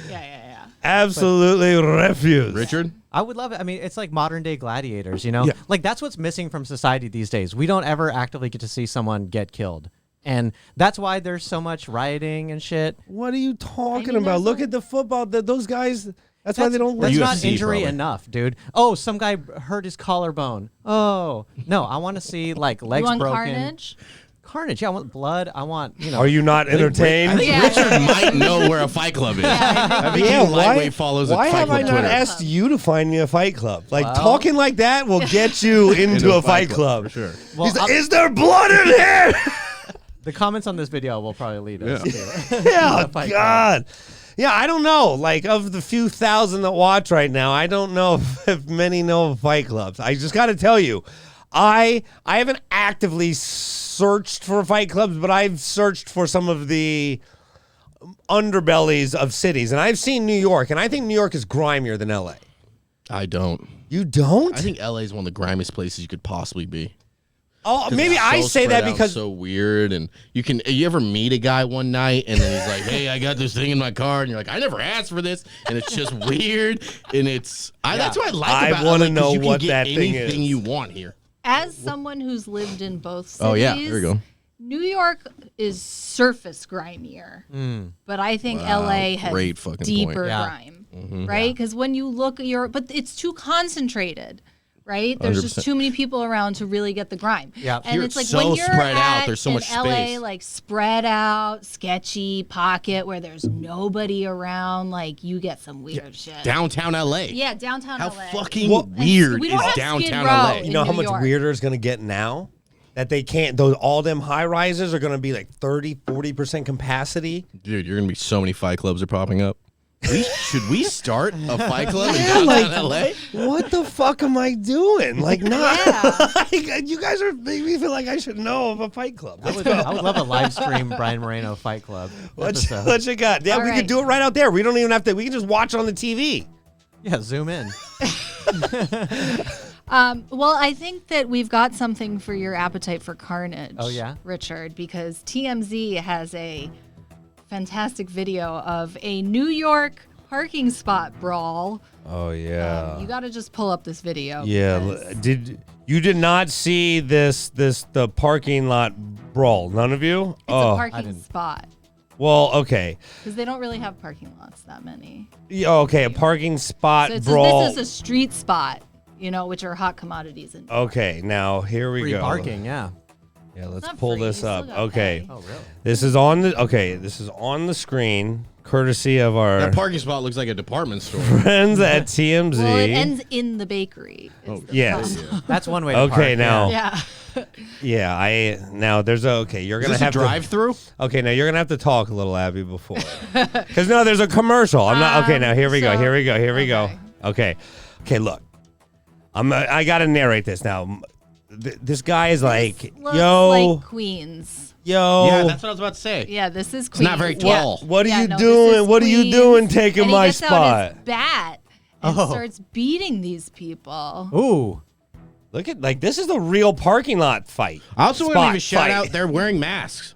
Yeah. Absolutely refuse. Richard? I would love it. I mean, it's like modern day gladiators, you know? Yeah. Like, that's what's missing from society these days. We don't ever actively get to see someone get killed. And that's why there's so much rioting and shit. What are you talking I mean, about? there's Look a- at the football. Those guys. That's why they don't. That's UFC not injury probably. enough, dude. Oh, some guy hurt his collarbone. Oh, no, I want to see, like, legs You want broken. carnage? Carnage. Yeah, I want blood. I want, you know. Are you not I entertained? think Yeah. Richard might know where a fight club is. I think he lightweight follows why a fight have I club not Twitter. asked you to find me a fight club? Like, Well- talking like that will get you into a fight club. for sure. Well, He's like, is there blood in here? the comments on this video will probably lead us to Yeah, fight club. God. Yeah, I don't know. Like, of the few thousand that watch right now, I don't know if many know of fight clubs. I just got to tell you, I haven't actively searched for fight clubs, but I've searched for some of the underbellies of cities. And I've seen New York, and I think New York is grimier than L.A. I don't. You don't? I think LA is one of the grimiest places you could possibly be. Oh, 'Cause maybe it's I so say spread that out, because so weird, and you ever meet a guy one night and then he's like, "Hey, I got this thing in my car," and you're like, "I never asked for this," and it's just weird, and that's what I like about. I want to LA, 'cause know you can what get that thing anything is. you want here. As someone who's lived in both cities, Oh yeah, there you go. New York is surface grimier, but I think LA has great fucking deeper point. Yeah. grime, right? Because when you look at but it's too concentrated, right? There's 100%. just too many people around to really get the grime. Yeah. And Here it's like it's when so you're spread out, at there's so in much LA, space. like spread out, sketchy pocket where there's nobody around, like you get some weird shit. Downtown LA. Yeah, downtown How LA. fucking Well, weird we is don't have downtown Skid LA? Row. you know in how New much York. weirder it's going to get now? That they can't, all them high rises are going to be like 30, 40% capacity. Dude, you're gonna be so many fight clubs are popping up. Should we start a fight club in downtown LA? What the fuck am I doing? Like, not. Yeah. Like, you guys are making me feel like I should know of a fight club. I would love a live stream Brian Moreno Fight Club episode. What you got? Yeah, All we right. could do it right out there. We don't even have to. We can just watch it on the TV. Yeah, zoom in. Well, I think that we've got something for your appetite for carnage. Oh, yeah? Richard, because TMZ has a fantastic video of a New York parking spot brawl. Oh yeah. You got to just pull up this video. Yeah. because Did not see the parking lot brawl? None of you? It's a parking spot Well, okay. because they don't really have parking lots that many. Yeah, okay, a parking spot So brawl. this is a street spot, which are hot commodities. And Okay, now here we Free go. parking, yeah. Yeah, let's not pull free, this you up. still gotta Okay. pay. Oh, really? This is on the screen, courtesy of our That parking spot looks like a department store. friends at TMZ. Well, it ends in the bakery. Oh, is the yes. problem. That's one way to Okay, park, now- yeah. Yeah, there's you're Is gonna this a have drive-through? Okay, now you're gonna have to talk a little, Abby, before. Because no, there's a commercial. I'm not. Okay, now here we go. so- Here we go. Here we go. okay. Okay, look. I gotta narrate this now. This guy is like, Looks yo, like Queens. yo. Yeah, that's what I was about to say. Yeah, this is It's Queens. not very Yeah. tall. What are Yeah, you no, this doing? is What are you Queens. doing taking And my he gets out his spot? bat and Oh. starts beating these people. Ooh. Look at this is the real parking lot fight. I also want to Spot leave a shout fight. out. They're wearing masks.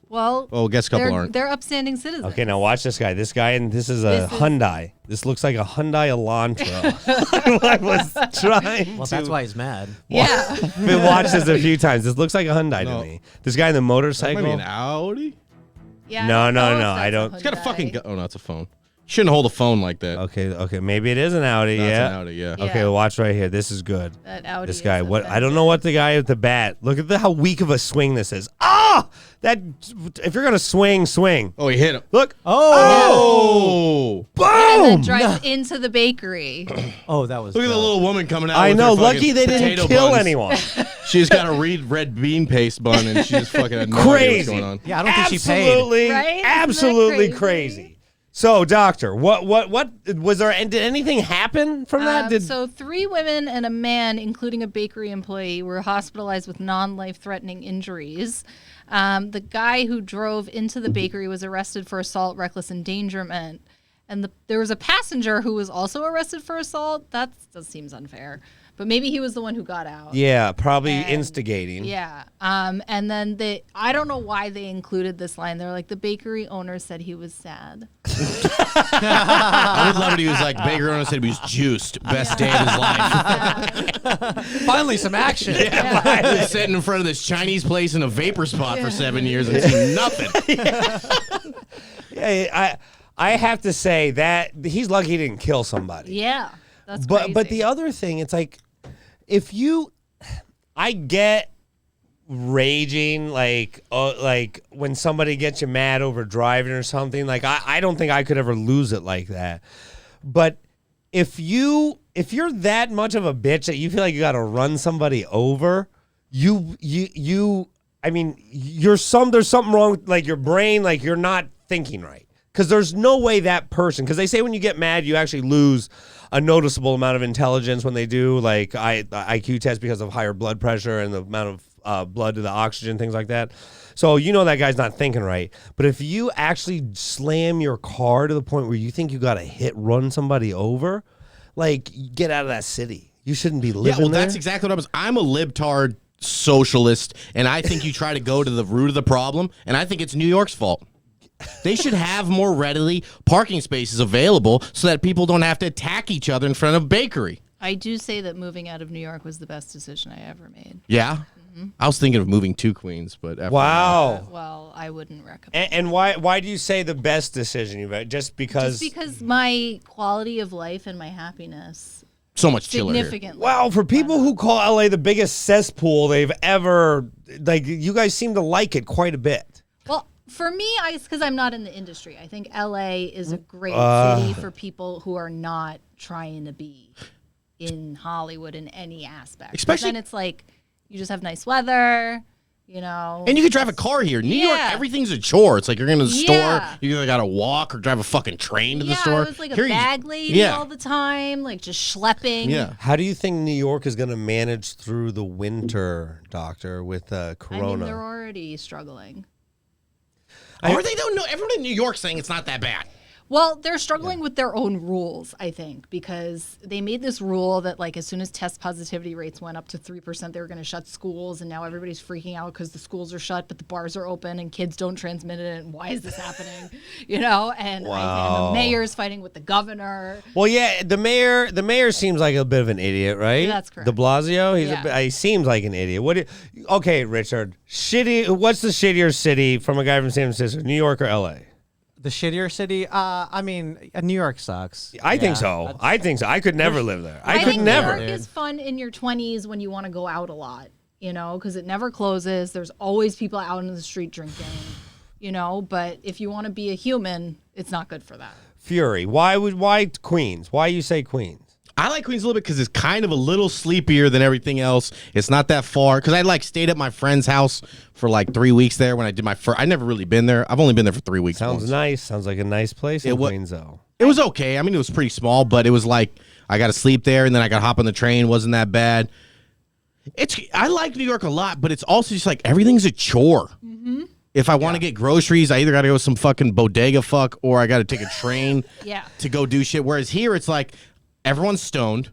Well, Oh, I guess a couple aren't. they're upstanding citizens. Okay, now watch this guy. This guy, and this is a This is- Hyundai. This looks like a Hyundai Elantra. I was trying Well, to. that's why he's mad. Yeah. I've been watched this a few times. This looks like a Hyundai No. to me. This guy in the That motorcycle. might be an Audi. Yeah. No, I don't no, know if no, that's I a don't- It's got a Hyundai. fucking. Oh no, it's a phone. You shouldn't hold a phone like that. Okay, maybe it is an Audi. No, it's yeah. an Audi. Yeah. Yeah. Okay, watch right here. This is good. That Audi This is guy. What? I don't offensive. know what the guy at the bat. Look at how weak of a swing this is. Ah! That if you're gonna swing, swing. Oh, he hit him. Look. Oh! Boom! And then drives into the bakery. Oh, that was Look at the dope. little woman coming out. I with know. her fucking Lucky they didn't potato kill buns. anyone. She's got a red bean paste bun, and she just fucking had no idea Crazy. what's going on. Yeah, I don't think she paid. Absolutely, Right? Isn't that absolutely crazy? crazy. So, doctor, what was there? And did anything happen from that? Did So 3 women and a man, including a bakery employee, were hospitalized with non-life-threatening injuries. The guy who drove into the bakery was arrested for assault, reckless endangerment. And there was a passenger who was also arrested for assault. That seems unfair. But maybe he was the one who got out. yeah, probably And- instigating. Yeah. And then I don't know why they included this line. They're like, the bakery owner said he was sad. I would love it. He was like, Baker owner said he was juiced. Best day of his life. Finally, some action. He was sitting in front of this Chinese place in a vapor spot for 7 years and seen nothing. Yeah, I have to say that he's lucky he didn't kill somebody. Yeah. That's But crazy. but the other thing, it's like I get raging like when somebody gets you mad over driving or something. Like I don't think I could ever lose it like that. But if you're that much of a bitch that you feel like you got to run somebody over, I mean, there's something wrong with like your brain, like you're not thinking right. Because there's no way that person, because they say when you get mad, you actually lose a noticeable amount of intelligence when they do like IQ test because of higher blood pressure and the amount of blood to the oxygen, things like that. So you know that guy's not thinking right. But if you actually slam your car to the point where you think you got to run somebody over, like, get out of that city. You shouldn't be living there. That's exactly what I'm a libtard socialist, and I think you try to go to the root of the problem, and I think it's New York's fault. They should have more readily parking spaces available so that people don't have to attack each other in front of a bakery. I do say that moving out of New York was the best decision I ever made. Yeah? I was thinking of moving to Queens, but after wow. Well, I wouldn't recommend. And why do you say the best decision you've made? Just because my quality of life and my happiness so much chiller here. significantly. Wow, for people who call LA the biggest cesspool they've ever, like, you guys seem to like it quite a bit. Well, for me, because I'm not in the industry, I think LA is a great city for people who are not trying to be in Hollywood in any aspect. Especially, but then it's like you just have nice weather, you know. And you can drive a car here. New York, everything's a chore. It's like you're going to the store, you either got to walk or drive a fucking train to the store. Yeah, it was like a bag lady all the time, like just schlepping. Yeah. How do you think New York is going to manage through the winter, Doctor, with Corona? I mean, they're already struggling. Are they, though? No, everyone in New York's saying it's not that bad. Well, they're struggling with their own rules, I think, because they made this rule that, like, as soon as test positivity rates went up to 3%, they were going to shut schools, and now everybody's freaking out because the schools are shut, but the bars are open, and kids don't transmit it, and why is this happening? You know, and the mayor's fighting with the governor. Well, yeah, the mayor seems like a bit of an idiot, right? That's correct. De Blasio, he seems like an idiot. Okay, Richard, what's the shittier city from a guy from San Francisco, New York or LA? The shittier city? I mean, New York sucks. I think so. I think so. I could never live there. I could think never. New York is fun in your 20s when you want to go out a lot, you know, because it never closes. There's always people out in the street drinking, you know, but if you want to be a human, it's not good for that. Furey, why Queens? Why you say Queens? I like Queens a little bit because it's kind of a little sleepier than everything else. It's not that far. Because I stayed at my friend's house for like 3 weeks there when I did my first. I never really been there. I've only been there for 3 weeks. Sounds nice. Sounds like a nice place in Queens, though. It was okay. I mean, it was pretty small, but it was like I got to sleep there and then I got to hop on the train. Wasn't that bad. I like New York a lot, but it's also just like everything's a chore. Mm-hmm. If I want to get groceries, I either got to go some fucking bodega or I got to take a train to go do shit. Whereas here, it's like everyone's stoned.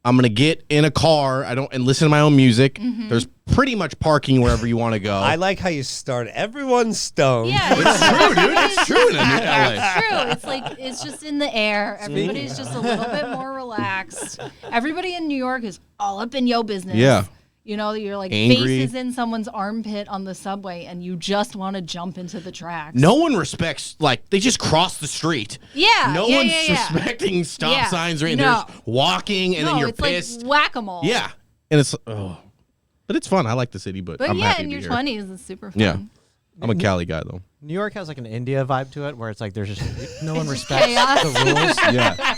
I'm going to get in a car and listen to my own music. Mm-hmm. There's pretty much parking wherever you want to go. I like how you start. Everyone's stoned. Yeah, it's true, dude. It's true in LA. It's true. It's like it's just in the air. Everybody's just a little bit more relaxed. Everybody in New York is all up in your business. Yeah. You know, you're like angry. Face is in someone's armpit on the subway, and you just want to jump into the tracks. No one respects, they just cross the street. Yeah. No one's respecting stop signs or anything. They're just walking, and then you're pissed. It's like whack-a-mole. Yeah. And it's, but it's fun. I like the city, but I'm happy to be in your here. 20s, it's super fun. Yeah. I'm a Cali guy, though. New York has like an India vibe to it where it's like there's just no one respects chaos. the rules. Yeah.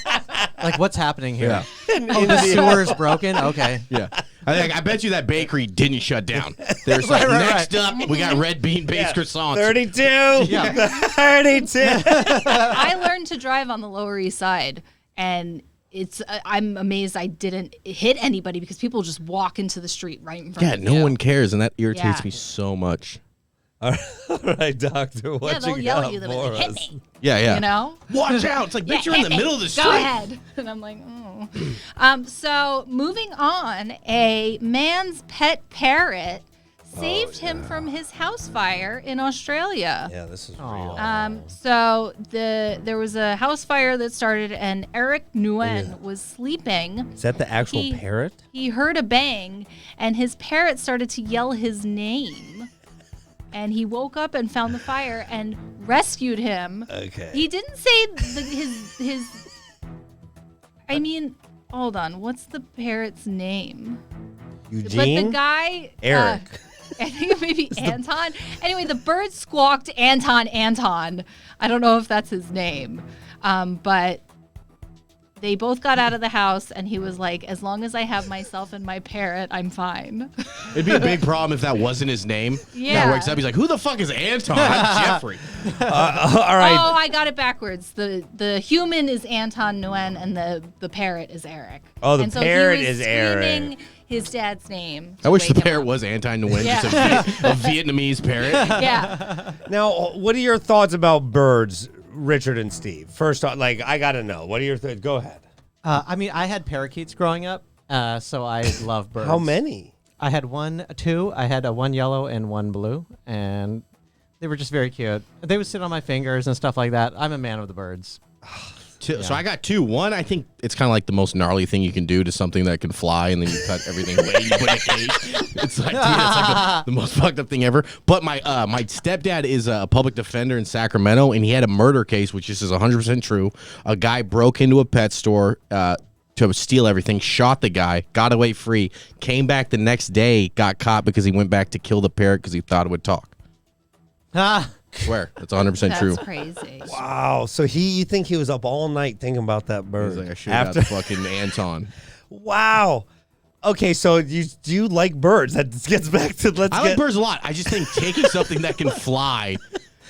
Like, what's happening here? Yeah. Oh, the sewer's broken? Okay. Yeah. I bet you that bakery didn't shut down. There's next up, we got red bean based croissants. 32. Yeah. 32. I learned to drive on the Lower East Side, and I'm amazed I didn't hit anybody because people just walk into the street right in front of you. Yeah, no one cares, and that irritates me so much. All right, Doctor, what they'll you yell got at you. They'll be for like, hit us? me. Yeah. You know? Watch out. It's like, bitch, you're in the middle of the street. Go ahead. And I'm like, oh. So moving on, a man's pet parrot saved him from his house fire in Australia. Yeah, this is real. So there was a house fire that started, and Eric Nguyen was sleeping. Is that the actual parrot? He heard a bang, and his parrot started to yell his name. And he woke up and found the fire and rescued him. Okay. He didn't say his. I mean, hold on. What's the parrot's name? Eugene? But the guy. Eric. I think maybe Anton. Anyway, the bird squawked Anton. I don't know if that's his name. But they both got out of the house, and he was like, as long as I have myself and my parrot, I'm fine. It'd be a big problem if that wasn't his name. Yeah. He wakes up, he's like, who the fuck is Anton? I'm Jeffrey. All right. Oh, I got it backwards. The human is Anton Nguyen, and the parrot is Eric. Oh, the and so parrot he was is Eric. screaming his dad's name. I wish the wake him parrot up. was Anton Nguyen, Yeah. just a Vietnamese parrot. Yeah. Now, what are your thoughts about birds, Richard and Steve? First off, I got to know. What are your thoughts? Go ahead. I mean, I had parakeets growing up, so I love birds. How many? I had two. I had one yellow and one blue, and they were just very cute. They would sit on my fingers and stuff like that. I'm a man of the birds. So I got two. One, I think it's kind of like the most gnarly thing you can do to something that can fly, and then you cut everything away and you put in a cage. It's like, dude, it's like the most fucked up thing ever. But my stepdad is a public defender in Sacramento, and he had a murder case, which is 100% true. A guy broke into a pet store to steal everything, shot the guy, got away free, came back the next day, got caught because he went back to kill the parrot because he thought it would talk. Swear, that's 100% true. That's crazy. Wow. So you think he was up all night thinking about that bird? He's like, I should have got fucking Anton. Wow. Okay, so do you like birds? That gets back to I like birds a lot. I just think taking something that can fly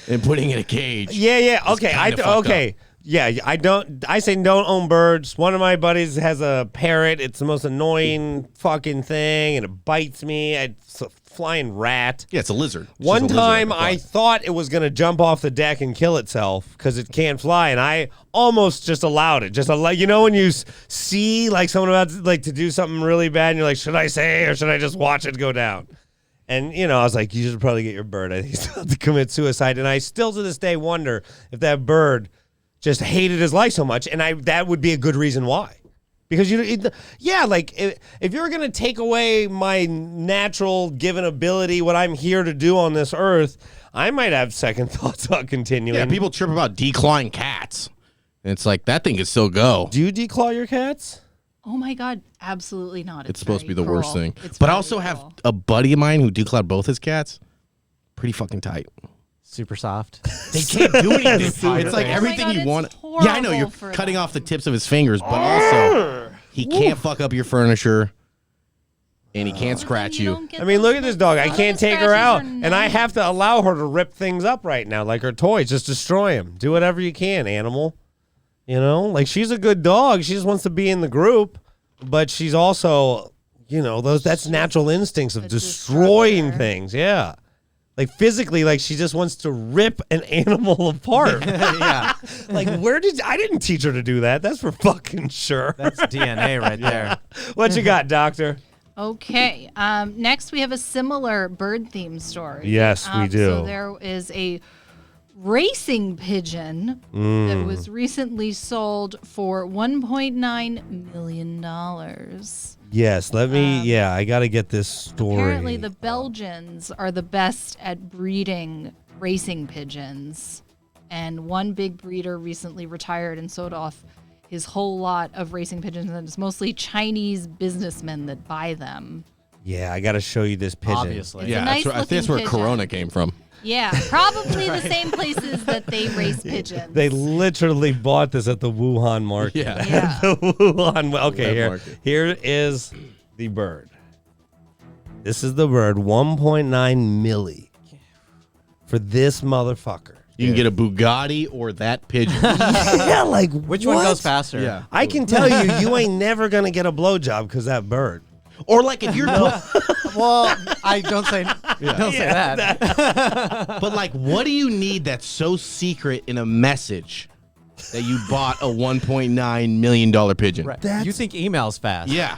and putting it in a cage. Yeah. Okay. Okay. Yeah, I say don't own birds. One of my buddies has a parrot. It's the most annoying fucking thing, and it bites me. It's a flying rat. Yeah, it's a lizard. One time I thought it was going to jump off the deck and kill itself because it can't fly, and I almost just allowed it. You know when you see like someone about to do something really bad, and you're like, should I say or should I just watch it go down? And, I was like, you should probably get your bird. I think he's about to commit suicide. And I still to this day wonder if that bird just hated his life so much, and that would be a good reason why. Because if you're gonna take away my natural given ability, what I'm here to do on this earth, I might have second thoughts about continuing. Yeah, people trip about declawing cats, and it's like that thing could still go. Do you declaw your cats? Oh my God, absolutely not. It's supposed to be the cruel. worst thing. It's But I very also have cruel. a buddy of mine who declawed both his cats. Pretty fucking tight. Super soft. They can't do anything. It's like Oh my everything God, you it's want. horrible Yeah, I know you're for cutting them. off the tips of his fingers, but also he can't fuck up your furniture, and he can't scratch you. don't get I mean, look those at this dog. I those can't take her scratches out, are and I nice. have to allow her to rip things up right now, like her toys. Just destroy them. Do whatever you can, animal. Like she's a good dog. She just wants to be in the group, but she's also, that's natural instincts of A destroying destroyer. things. Yeah. Like physically, like she just wants to rip an animal apart. Yeah, Like I didn't teach her to do that. That's for fucking sure. that's DNA right there. What you got, doctor? Okay. Next, we have a similar bird theme story. Yes, we do. So there is a racing pigeon that was recently sold for $1.9 million. Yes, I got to get this story. Apparently, the Belgians are the best at breeding racing pigeons. And one big breeder recently retired and sold off his whole lot of racing pigeons. And it's mostly Chinese businessmen that buy them. Yeah, I got to show you this pigeon. Obviously. It's Yeah, a nice I think that's where looking pigeon. Corona came from. Yeah, probably the same places that they race pigeons. They literally bought this at the Wuhan market. Yeah. Yeah. The Wuhan. Okay, Wet market. here is the bird. This is the bird. 1.9 milli for this motherfucker. You can get a Bugatti or that pigeon. Yeah, like Which one goes faster? Yeah. I can tell you ain't never gonna get a blowjob because that bird. Or like if you're, Well, I don't say don't say that. but like, what do you need that's so secret in a message that you bought a $1.9 million pigeon? Right. You think email's fast? Yeah.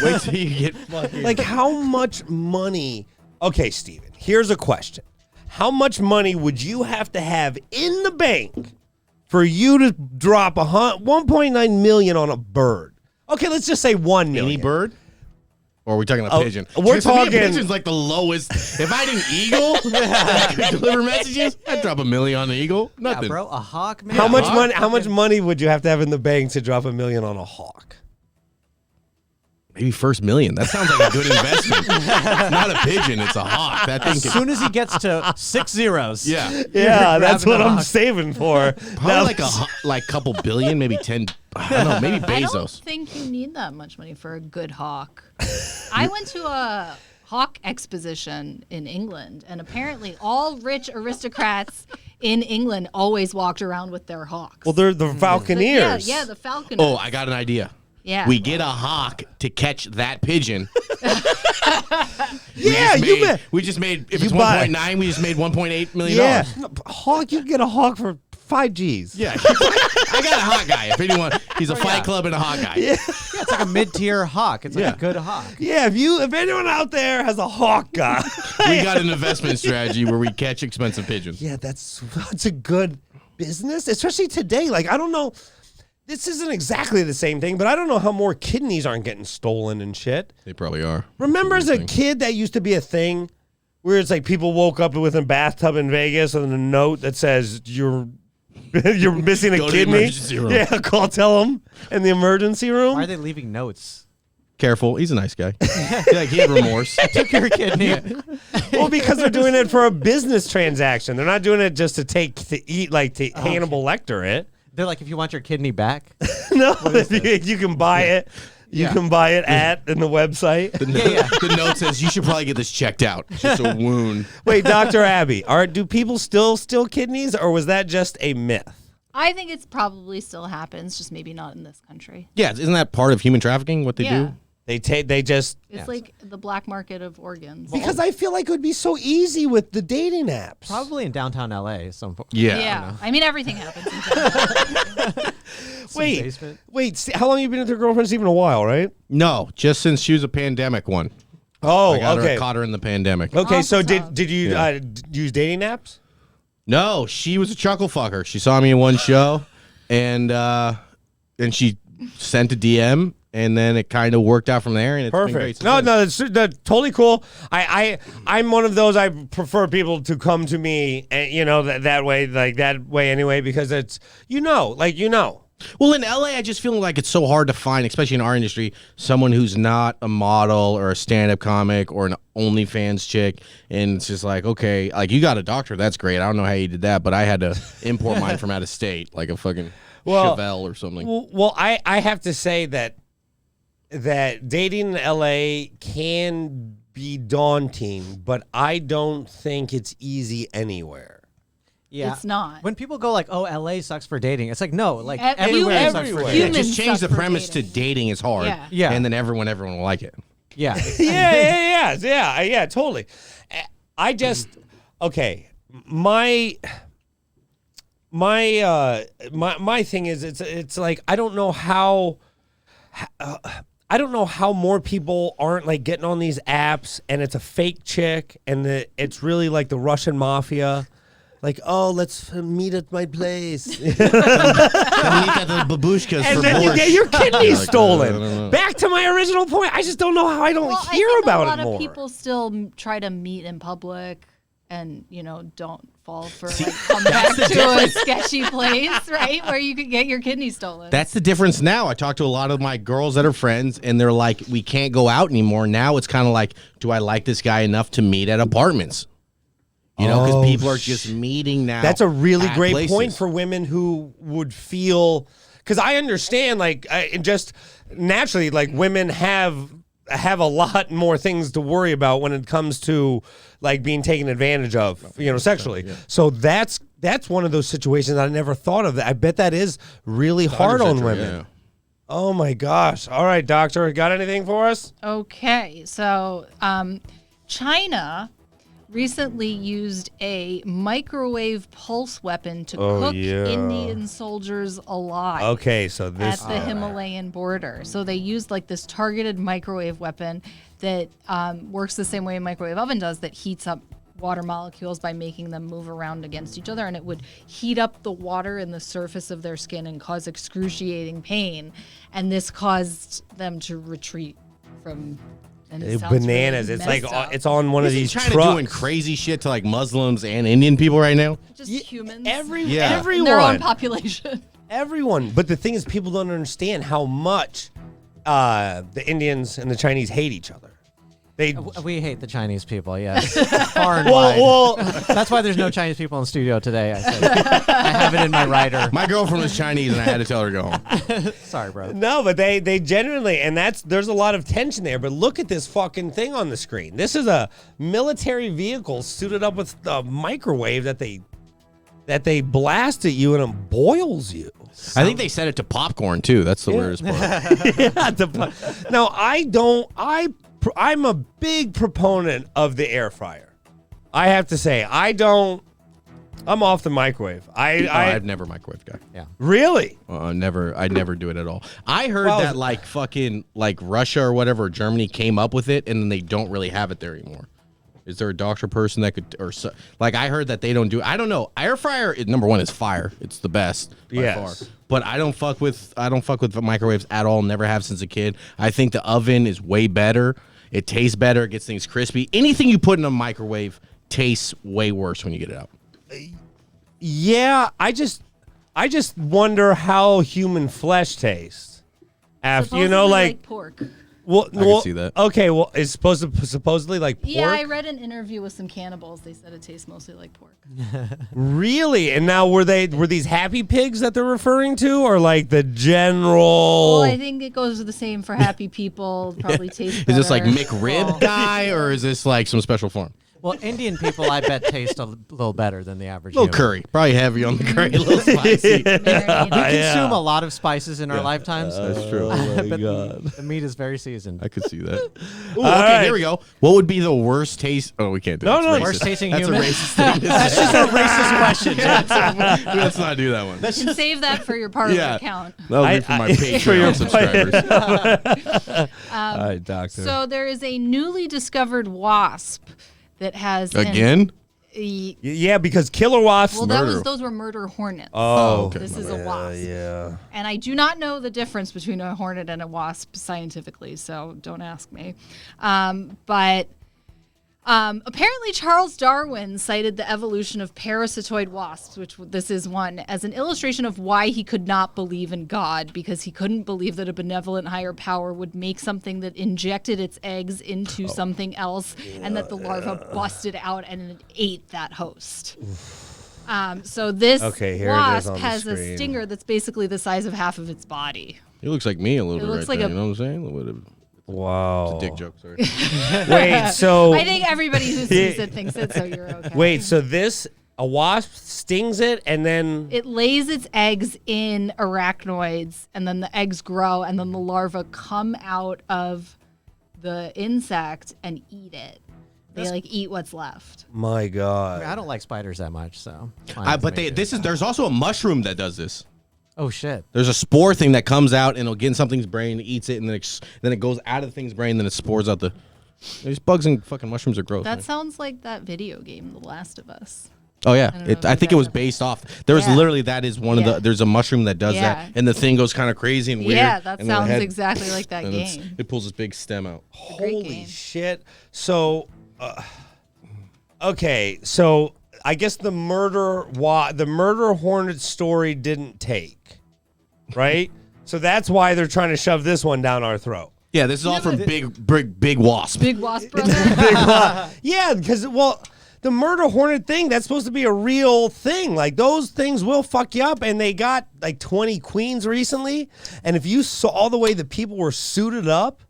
Wait till you get fucking. Like how much money? Okay, Steven, here's a question. How much money would you have to have in the bank for you to drop 1.9 million on a bird? Okay, let's just say 1 million. Any bird? Or are we talking a pigeon? we're Because to me, a talking- pigeon's like the lowest. If I had an eagle that could deliver messages, I'd drop $1 million on the eagle. Yeah, Nothing. bro. A hawk, man. How much hawk? money? How much money would you have to have in the bank to drop $1 million on a hawk? Maybe first million. That sounds like a good investment. It's not a pigeon. It's a hawk. That thing As can. soon as he gets to 6 zeros. Yeah. Yeah, that's grabbing what a I'm hawk. saving for. Probably like couple billion, maybe 10. I don't know. Maybe I don't Bezos. think you need that much money for a good hawk. I went to a hawk exposition in England, and apparently all rich aristocrats in England always walked around with their hawks. Well, they're the Falconeers. Yeah, the falconers. Oh, I got an idea. Yeah. We get a hawk to catch that pigeon. Yeah, you bet. We just made, if You it's buy- 1.9, we just made $1.8 million. Yeah, hawk. You can get a hawk for 5 Gs. Yeah, I got a hot guy. If anyone, he's a Fight Club and a hot guy. Yeah. It's like a mid-tier hawk. It's like Yeah. a good hawk. Yeah, if anyone out there has a hawk guy. We got an investment strategy where we catch expensive pigeons. Yeah, that's a good business, especially today. Like, I don't know. This isn't exactly the same thing, but I don't know how more kidneys aren't getting stolen and shit. They probably are. Remember as a kid that used to be a thing where it's like people woke up with a bathtub in Vegas and a note that says you're missing a Go to the kidney. emergency room. Yeah, tell them in the emergency room. Why are they leaving notes? Careful, he's a nice guy. He had remorse. Took your kidney. Well, because they're doing it for a business transaction. They're not doing it just to eat, like to Hannibal Lecter it. They're like, if you want your kidney back, No, you can buy it. You can buy it in the website. The note says you should probably get this checked out. It's just a wound. Wait, Dr. Abby, do people still steal kidneys, or was that just a myth? I think it's probably still happens, just maybe not in this country. Yeah, isn't that part of human trafficking? What they do? They just It's like the black market of organs. because I feel like it would be so easy with the dating apps. probably in downtown LA. Yeah. I mean, everything happens in town. Wait, how long have you been with your girlfriend? It's even a while, right? No, just since she was a pandemic one. Oh, I caught her in the pandemic. Okay, so Awesome. did you use dating apps? No, she was a chuckle fucker. She saw me in one show, and she sent a DM, and then it kind of worked out from there. And it's been great. Perfect. No, that's totally cool. I'm one of those. I prefer people to come to me, and that way anyway, because it's Well, in LA, I just feel like it's so hard to find, especially in our industry, someone who's not a model or a stand-up comic or an OnlyFans chick. And it's just like, okay, like you got a doctor, that's great. I don't know how you did that, but I had to import mine from out of state, like a fucking Chevelle or something. Well, I have to say that dating in LA can be daunting, but I don't think it's easy anywhere. Yeah. It's not. When people go like, "Oh, LA sucks for dating," it's like, no, like Everywhere everywhere sucks for everywhere. dating. Just Humans change the suck for premise dating. to dating is hard. Yeah. And then everyone will like it. Yeah. Yeah, totally. I just my thing is it's like I don't know how more people aren't like getting on these apps and it's a fake chick and it's really like the Russian mafia. Like, oh, let's meet at my place. Meet at the babushkas And for then you borscht. get your kidneys Like, I don't stolen. know. Back to my original point. I just don't know how I don't hear I think about a lot it more. of people still try to meet in public and, don't fall for come back to a sketchy place, right? Where you could get your kidney stolen. That's the difference now. I talk to a lot of my girls that are friends, and they're like, we can't go out anymore. Now it's kind of like, do I like this guy enough to meet at apartments? Because people are just meeting now. That's a really at great places. point for women who would feel, because I understand, just naturally, like women have a lot more things to worry about when it comes to like being taken advantage of, sexually. Yeah. So that's one of those situations I never thought of. That I bet that is really hard on women. Yeah. Oh my gosh! All right, doctor, got anything for us? Okay, so China recently used a microwave pulse weapon to cook Indian soldiers alive. Okay, so this at the Himalayan border. So they used like this targeted microwave weapon that works the same way a microwave oven does, that heats up water molecules by making them move around against each other, and it would heat up the water in the surface of their skin and cause excruciating pain. And this caused them to retreat from. And it sounds bananas. really it's like messed up. it's on one of these China trucks. doing crazy shit to like Muslims and Indian people right now. Just humans. Everyone. in their own population. Everyone. But the thing is, people don't understand how much the Indians and the Chinese hate each other. We hate the Chinese people, yes. Far and well, wide. That's why there's no Chinese people in the studio today. I said I have it in my writer. My girlfriend was Chinese, and I had to tell her to go home. Sorry, bro. no, but they genuinely, and there's a lot of tension there. But look at this fucking thing on the screen. This is a military vehicle suited up with a microwave that they blast at you and it boils you. I think they set it to popcorn too. That's the weirdest part. Now I'm a big proponent of the air fryer. I have to say, I don't I'm off the microwave. I've never microwaved, guy. Yeah. Really? Never. I never do it at all. I heard Well, that like fucking like Russia or whatever, Germany came up with it, and then they don't really have it there anymore. Is there a doctor person that could, or like I heard that they don't do? I don't know. Air fryer, number one, is fire. It's the best by far. But I don't fuck with microwaves at all. Never have since a kid. I think the oven is way better. It tastes better. It gets things crispy. Anything you put in a microwave tastes way worse when you get it out. Yeah, I just wonder how human flesh tastes after Supposedly pork. Well, I can see that. Okay, well, it's supposedly like pork. Yeah, I read an interview with some cannibals. They said it tastes mostly like pork. Really? And now were these happy pigs that they're referring to, or like the general? Well, I think it goes the same for happy people. Probably tastes better. Is this like McRib guy, or is this like some special form? Well, Indian people, I bet, taste a little better than the average. A little human. curry, probably heavy on the curry, a little spicy. Marinated. We consume a lot of spices in our lifetimes. That's true. I bet the meat is very seasoned. I could see that. Ooh, All okay, right. here we go. What would be the worst taste? Oh, we can't do that. No, It's Worst racist. tasting That's human. a racist thing. That's just a racist question. Let's not do that one. You can save that for your Parliament Yeah. account. That'll be for my Patreon for your subscribers. All right, doctor. So there is a newly discovered wasp that has Again? Yeah, because killer wasps. Well, those were murder hornets. Oh, okay. This is a wasp. Yeah. And I do not know the difference between a hornet and a wasp scientifically, so don't ask me. But apparently Charles Darwin cited the evolution of parasitoid wasps, which this is one, as an illustration of why he could not believe in God, because he couldn't believe that a benevolent higher power would make something that injected its eggs into something else, and that the larva busted out and it ate that host. So this Okay, here it is wasp on the has a screen. stinger that's basically the size of half of its body. He looks like me a little It bit looks right like there. You know what I'm saying? A little bit of Wow. dick joke, sorry. Wait, so I think everybody who sees it thinks it, so you're okay. wait, so a wasp stings it and then It lays its eggs in arachnoids, and then the eggs grow, and then the larvae come out of the insect and eat it. They eat what's left. my God. I don't like spiders that much, so. But there's also a mushroom that does this. Oh shit! There's a spore thing that comes out and it'll get in something's brain, eats it, and then it goes out of the thing's brain, then it spores out the. These bugs and fucking mushrooms are gross. That man. sounds like that video game, The Last of Us. Oh yeah, don't know if I you think it guys was have- based off. There's Yeah. literally that is one of Yeah. the. There's a mushroom that does Yeah. that, and the thing goes kind of crazy and weird. Yeah, that and then the sounds head- exactly like that and game. it pulls this big stem out. Great Holy game. shit. So okay, so I guess the murder hornet story didn't take. Right? So that's why they're trying to shove this one down our throat. Yeah, this is all from big wasp. Big wasp brother. Yeah, because the murder hornet thing, that's supposed to be a real thing. Like those things will fuck you up, and they got like 20 queens recently. And if you saw the way the people were suited up,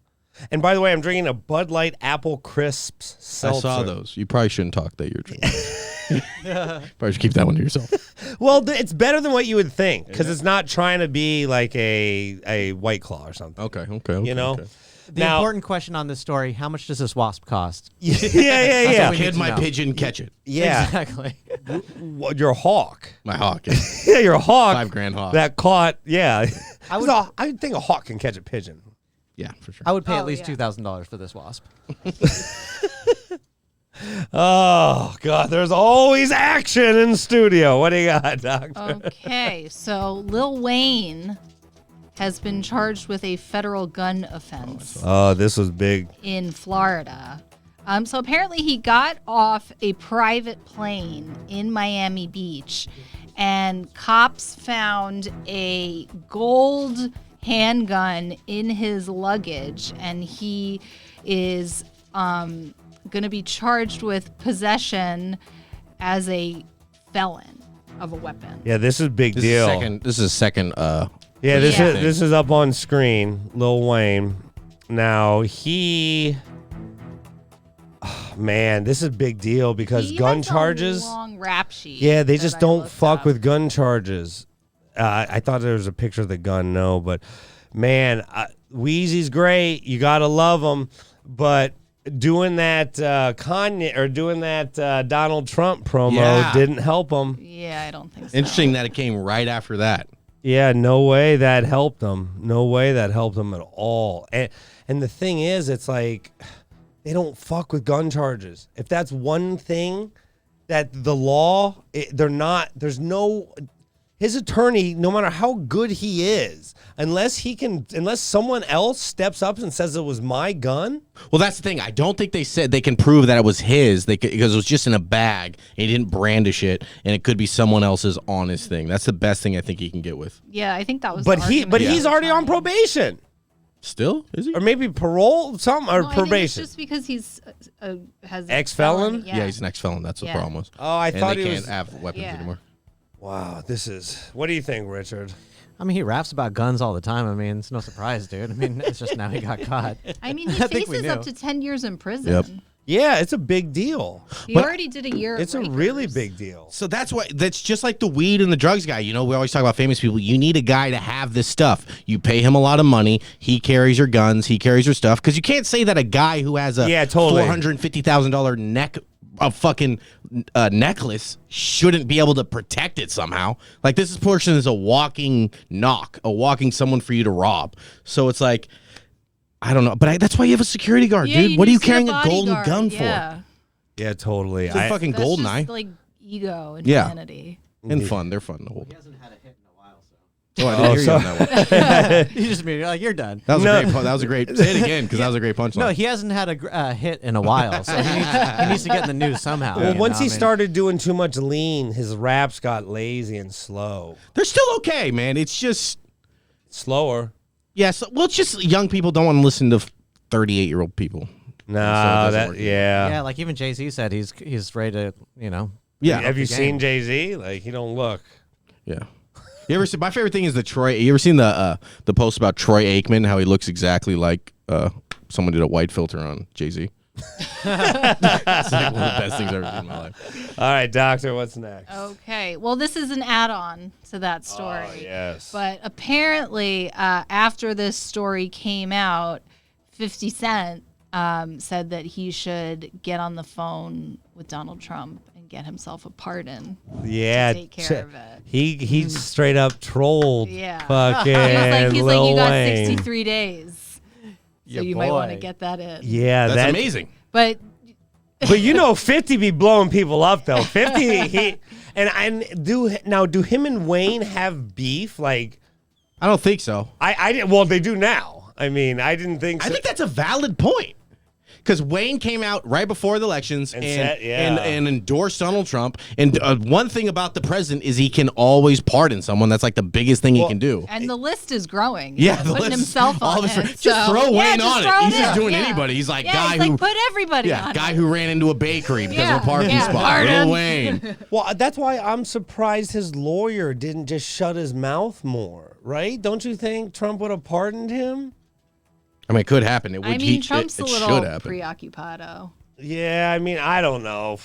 and by the way, I'm drinking a Bud Light Apple Crisps I seltzer. saw those. You probably shouldn't talk that you're drinking. Probably should keep that one to yourself. Well, it's better than what you would think because it's not trying to be like a White Claw or something. Okay. You know. Okay. The important question on this story: how much does this wasp cost? Yeah. we Kid need to my know. pigeon, catch it. Yeah. Exactly. Your hawk. My hawk. Yeah, your hawk. $5,000 hawk. That caught. Yeah. I I think a hawk can catch a pigeon. Yeah, for sure. I would pay Oh, at least yeah. $2,000 for this wasp. Oh God, there's always action in studio. What do you got, Doctor? Okay, so Lil Wayne has been charged with a federal gun offense Oh, this was big. in Florida. So apparently he got off a private plane in Miami Beach, and cops found a gold handgun in his luggage, and he is going to be charged with possession as a felon of a weapon. Yeah, this is big This deal. is a second. Yeah, this Yeah. is up on screen. Lil Wayne. Now man, this is a big deal because He gun has a charges. long rap sheet. Yeah, they that just I don't looked fuck up. with gun charges. I thought there was a picture of the gun. No, but man, Wheezy's great. You gotta love him, but doing that Kanye or doing that Donald Trump promo didn't help him. Yeah, I don't think so. Interesting that it came right after that. Yeah, no way that helped him. No way that helped him at all. And the thing is, it's like they don't fuck with gun charges. If that's one thing that the law, they're not. There's no. His attorney, no matter how good he is, unless someone else steps up and says it was my gun. Well, that's the thing. I don't think they said they can prove that it was his. Because it was just in a bag. And he didn't brandish it, and it could be someone else's honest thing. That's the best thing I think he can get with. Yeah, I think that was. But he's already on probation. Still, is he? Or maybe parole, or no, probation. I think it's just because he's has ex-felon. Yeah, he's an ex-felon. That's the problem was. Oh, I thought they he can't was. have weapons anymore. Wow, this is. What do you think, Richard? I mean, he raps about guns all the time. I mean, it's no surprise, dude. I mean, it's just now he got caught. I mean, he faces up to 10 years in prison. Yep. Yeah, it's a big deal. He already did a year. It's a really big deal. So that's just like the weed and the drugs guy. You know, we always talk about famous people. You need a guy to have this stuff. You pay him a lot of money. He carries your guns. He carries your stuff. Because you can't say that a guy who has a $450,000 neck a fucking necklace shouldn't be able to protect it somehow. Like this portion is a walking knock, a walking someone for you to rob. So it's like, I don't know, but that's why you have a security guard, dude. What are you carrying a golden gun for? Yeah, totally. It's a fucking golden eye. Like ego and vanity. And fun. They're fun to hold. He hasn't had a hit in a while, so. Oh, I didn't hear you on that one. You just mean like you're done. That was a great. That was a great. Say it again, because that was a great punchline. No, he hasn't had a hit in a while, so he needs to get in the news somehow. Well, once he started doing too much lean, his raps got lazy and slow. They're still okay, man. It's just slower. Yes. Well, it's just young people don't want to listen to 38-year-old people. Nah, yeah. Like even Jay-Z said he's ready to, you know. Yeah. Have you seen Jay-Z? Like he don't look. Yeah. You ever see? My favorite thing is the Troy. You ever seen the post about Troy Aikman? How he looks exactly like someone did a white filter on Jay-Z. It's like one of the best things I've ever seen in my life. All right, Doctor, what's next? Okay. Well, this is an add-on to that story. Oh, yes. But apparently, after this story came out, 50 Cent said that he should get on the phone with Donald Trump and get himself a pardon. Yeah. To take care of it. He straight up trolled. Yeah. Fucking he's Lil like, you got Wayne. 63 days. So you might want to get that in. Yeah, that's amazing. But you know, 50 be blowing people up though. 50 do him and Wayne have beef? Like, I don't think so. I didn't. Well, they do now. I mean, I didn't think so. I think that's a valid point. Because Wayne came out right before the elections and endorsed Donald Trump. And one thing about the president is he can always pardon someone. That's like the biggest thing he can do. And the list is growing. Yeah, putting himself on it. Just throw Wayne on it. He's just doing anybody. He's like put everybody on guy it. who ran into a bakery because of a parking spot. Lil Wayne. Well, that's why I'm surprised his lawyer didn't just shut his mouth more, right? Don't you think Trump would have pardoned him? I mean, it could happen. Trump's a little preoccupado. Yeah, I mean, I don't know.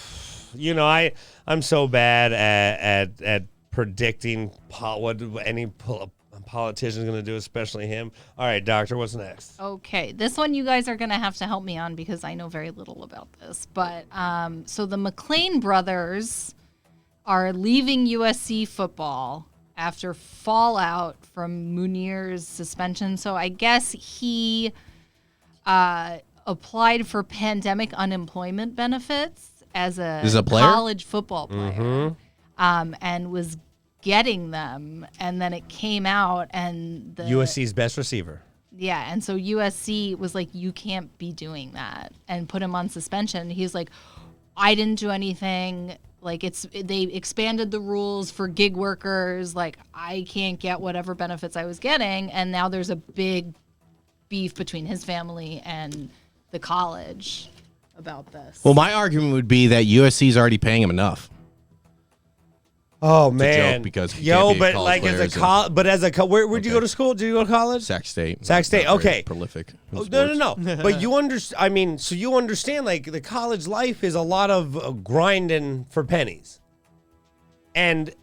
You know, I'm so bad at predicting what any politician's going to do, especially him. All right, Doctor, what's next? Okay, this one you guys are going to have to help me on because I know very little about this. But so the McClain brothers are leaving USC football after fallout from Munir's suspension. So I guess he applied for pandemic unemployment benefits as a college football player, and was getting them. And then it came out, and USC's best receiver. Yeah, and so USC was like, you can't be doing that, and put him on suspension. He's like, I didn't do anything. Like they expanded the rules for gig workers. Like I can't get whatever benefits I was getting, and now there's a big beef between his family and the college about this. Well, my argument would be that USC's already paying him enough. Oh it's man, a joke because but like as where'd you go to school? Did you go to college? Sac State. Sac State. Okay. Prolific. No. But you understand. I mean, so you understand like the college life is a lot of grinding for pennies, and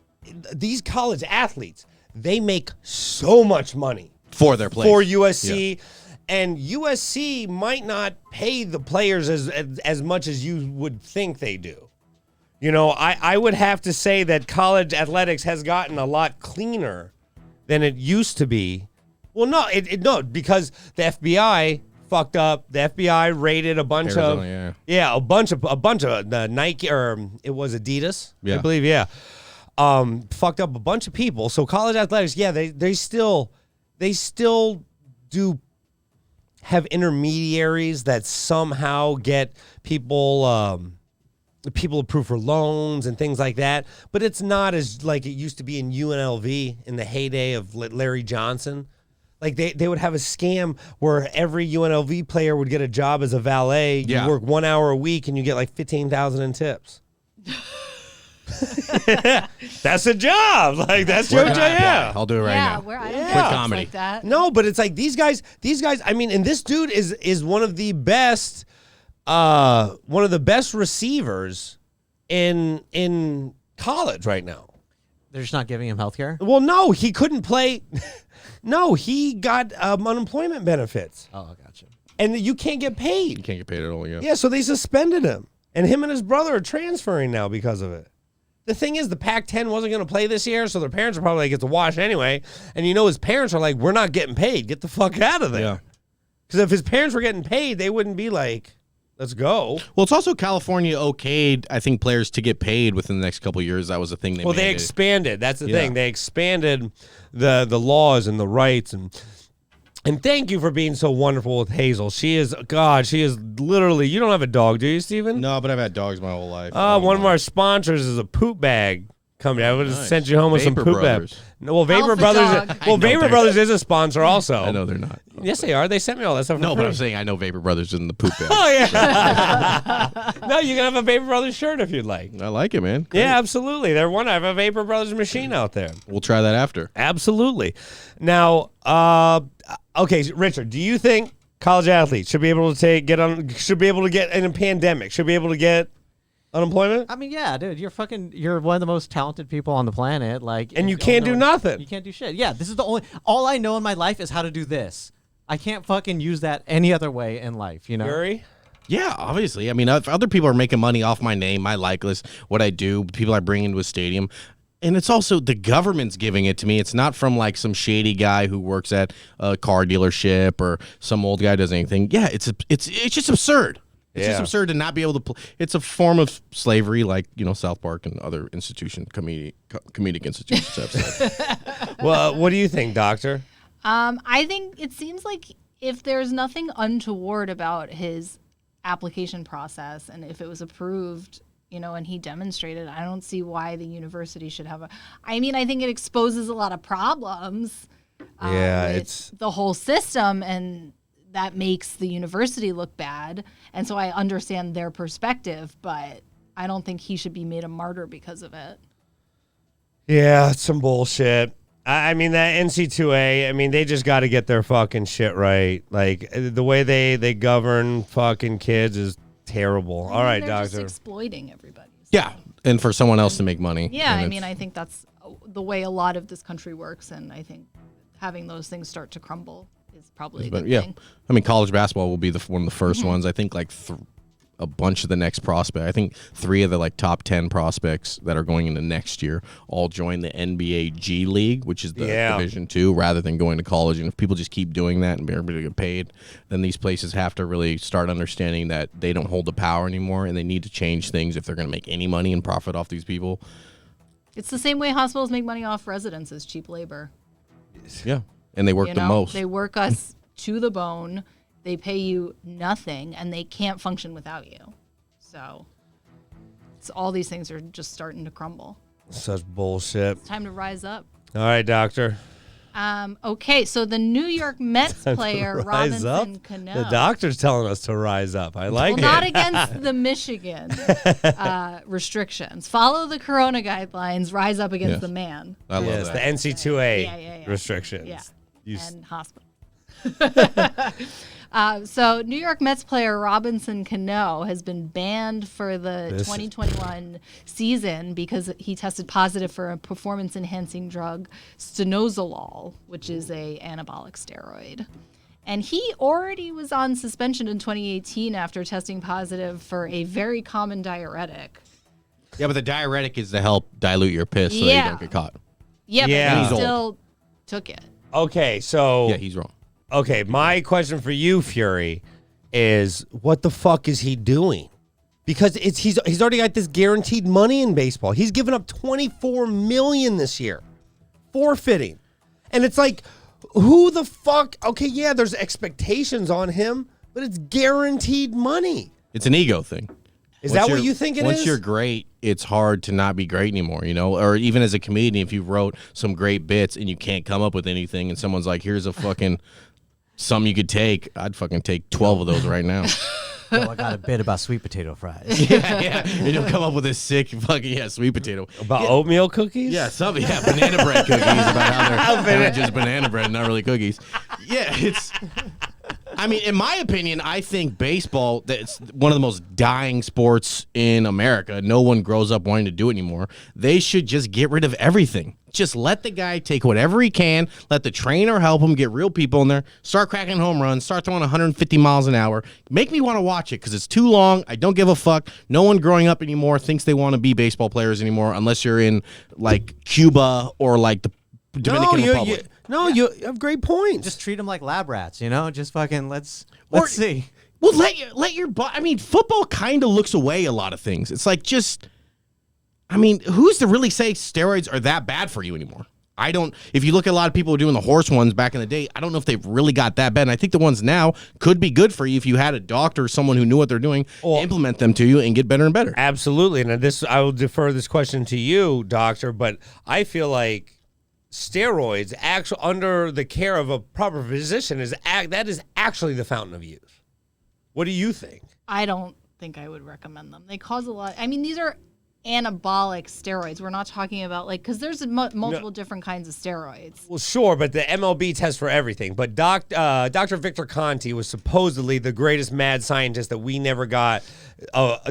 these college athletes, they make so much money for their place for USC. Yeah. And USC might not pay the players as much as you would think they do. You know, I would have to say that college athletics has gotten a lot cleaner than it used to be. Well, no, because the FBI fucked up. The FBI raided a bunch Arizona, a bunch of Nike, or it was Adidas, I believe, fucked up a bunch of people. So college athletics, they still do have intermediaries that somehow get people approved for loans and things like that, but it's not as like it used to be in UNLV in the heyday of Larry Johnson. Like they would have a scam where every UNLV player would get a job as a valet. You work 1 hour a week and you get like $15,000 in tips. That's a job. Like that's your job. Yeah, I'll do it right now. Where I don't Quick get comedy. like that. No, but it's like these guys. I mean, and this dude is one of the best receivers in college right now. They're just not giving him health care? Well, no, he couldn't play. No, he got unemployment benefits. Oh, gotcha. And you can't get paid. You can't get paid at all, Yeah, so they suspended him. And him and his brother are transferring now because of it. The thing is, the Pac-10 wasn't going to play this year, so their parents are probably like, get to wash anyway. And you know his parents are like, we're not getting paid. Get the fuck out of there. Yeah. Because if his parents were getting paid, they wouldn't be like, let's go. Well, it's also California okayed, I think, players to get paid within the next couple of years. That was the thing they Well, they mandated. expanded. That's the thing. They expanded the laws and the rights. And thank you for being so wonderful with Hazel. She is literally, you don't have a dog, do you, Steven? No, but I've had dogs my whole life. One of our sponsors is a poop bag company. I would have sent you home with Vapor some poop Brothers. bags. Well, Vapor Alpha Brothers. dog. Well, Vapor Brothers is a sponsor also. I know they're not. Yes, they are. They sent me all that stuff. No, for but free. I'm saying I know Vapor Brothers in the poop bag. Oh yeah. No, you can have a Vapor Brothers shirt if you'd like. I like it, man. Great. Yeah, absolutely. I have a Vapor Brothers machine out there. We'll try that after. Absolutely. Now, okay, Richard, do you think college athletes should be able to get in a pandemic, should be able to get unemployment? I mean, yeah, dude, you're one of the most talented people on the planet. Like, And you can't do nothing. You can't do shit. Yeah, this is all I know in my life is how to do this. I can't fucking use that any other way in life, you know? Furey? Yeah, obviously. I mean, if other people are making money off my name, my like list, what I do, people I bring into a stadium, and it's also the government's giving it to me. It's not from like some shady guy who works at a car dealership or some old guy who does anything. Yeah, it's just absurd. It's just absurd to not be able to it's a form of slavery, like, you know, South Park and other comedic institutions have said. Well, what do you think, Doctor? I think it seems like if there's nothing untoward about his application process and if it was approved, you know, and he demonstrated, I don't see why the university should have I think it exposes a lot of problems with it's the whole system, and that makes the university look bad. And so I understand their perspective, but I don't think he should be made a martyr because of it. Yeah, it's some bullshit. I mean, that NC2A, I mean, they just got to get their fucking shit right. Like, the way they govern fucking kids is terrible. All right, they're Doctor. just exploiting everybody. So. Yeah, and for someone else to make money. Yeah, And I mean, I think that's the way a lot of this country works, and I think having those things start to crumble is probably a good thing. I mean, college basketball will be one of the first ones. I think like a bunch of the next prospect. I think 3 of the like top 10 prospects that are going into next year all join the NBA G League, which is the Division 2, rather than going to college. And if people just keep doing that and be able to get paid, then these places have to really start understanding that they don't hold the power anymore, and they need to change things if they're going to make any money and profit off these people. It's the same way hospitals make money off residents as cheap labor. Yeah, and they work the most. They work us to the bone. They pay you nothing, and they can't function without you. So all these things are just starting to crumble. Such bullshit. It's time to rise up. All right, Doctor. Okay, so the New York Mets player Rise up? Robinson Cano. The doctor's telling us to rise up. I like it. Not against the Michigan restrictions. Follow the corona guidelines. Rise up against the man. I love Yes, that. the NC2A Yeah. restrictions. Yeah. And hospital. So New York Mets player Robinson Cano has been banned for the 2021 season because he tested positive for a performance-enhancing drug, stanozolol, which is a anabolic steroid. And he already was on suspension in 2018 after testing positive for a very common diuretic. Yeah, but the diuretic is to help dilute your piss so that you don't get caught. Yeah, Yeah. but He's he old. still took it. Okay, so Yeah, he's wrong. okay, my question for you, Fury, is what the fuck is he doing? Because he's already got this guaranteed money in baseball. He's given up $24 million this year, forfeiting, and it's like, who the fuck? Okay, yeah, there's expectations on him, but it's guaranteed money. It's an ego thing. Is that what you think it is? Once you're great, it's hard to not be great anymore, you know? Or even as a comedian, if you wrote some great bits and you can't come up with anything and someone's like, here's a fucking something you could take, I'd fucking take 12 of those right now. Yo, I got a bit about sweet potato fries. yeah. And you'll come up with this sick fucking, sweet potato. About oatmeal cookies? Yeah, something. Yeah, banana bread cookies. About how they're just banana bread, not really cookies. Yeah, it's. I mean, in my opinion, I think baseball, that's one of the most dying sports in America. No one grows up wanting to do it anymore. They should just get rid of everything. Just let the guy take whatever he can. Let the trainer help him get real people in there. Start cracking home runs. Start throwing 150 miles an hour. Make me want to watch it because it's too long. I don't give a fuck. No one growing up anymore thinks they want to be baseball players anymore unless you're in, like, Cuba or, like, the Dominican Republic. You have great points. Just treat them like lab rats, you know? Just fucking let's see. Well, let your body. I mean, football kind of looks away a lot of things. It's like just. I mean, who's to really say steroids are that bad for you anymore? I don't. If you look at a lot of people doing the horse ones back in the day, I don't know if they've really got that bad. And I think the ones now could be good for you if you had a doctor or someone who knew what they're doing, implement them to you and get better and better. Absolutely. And I will defer this question to you, doctor, but I feel like steroids actually under the care of a proper physician that is actually the fountain of youth. What do you think? I don't think I would recommend them. They cause a lot. I mean, these are anabolic steroids. We're not talking about because there's multiple different kinds of steroids. Well, sure, but the MLB tests for everything. But Dr. Victor Conti was supposedly the greatest mad scientist that we never got.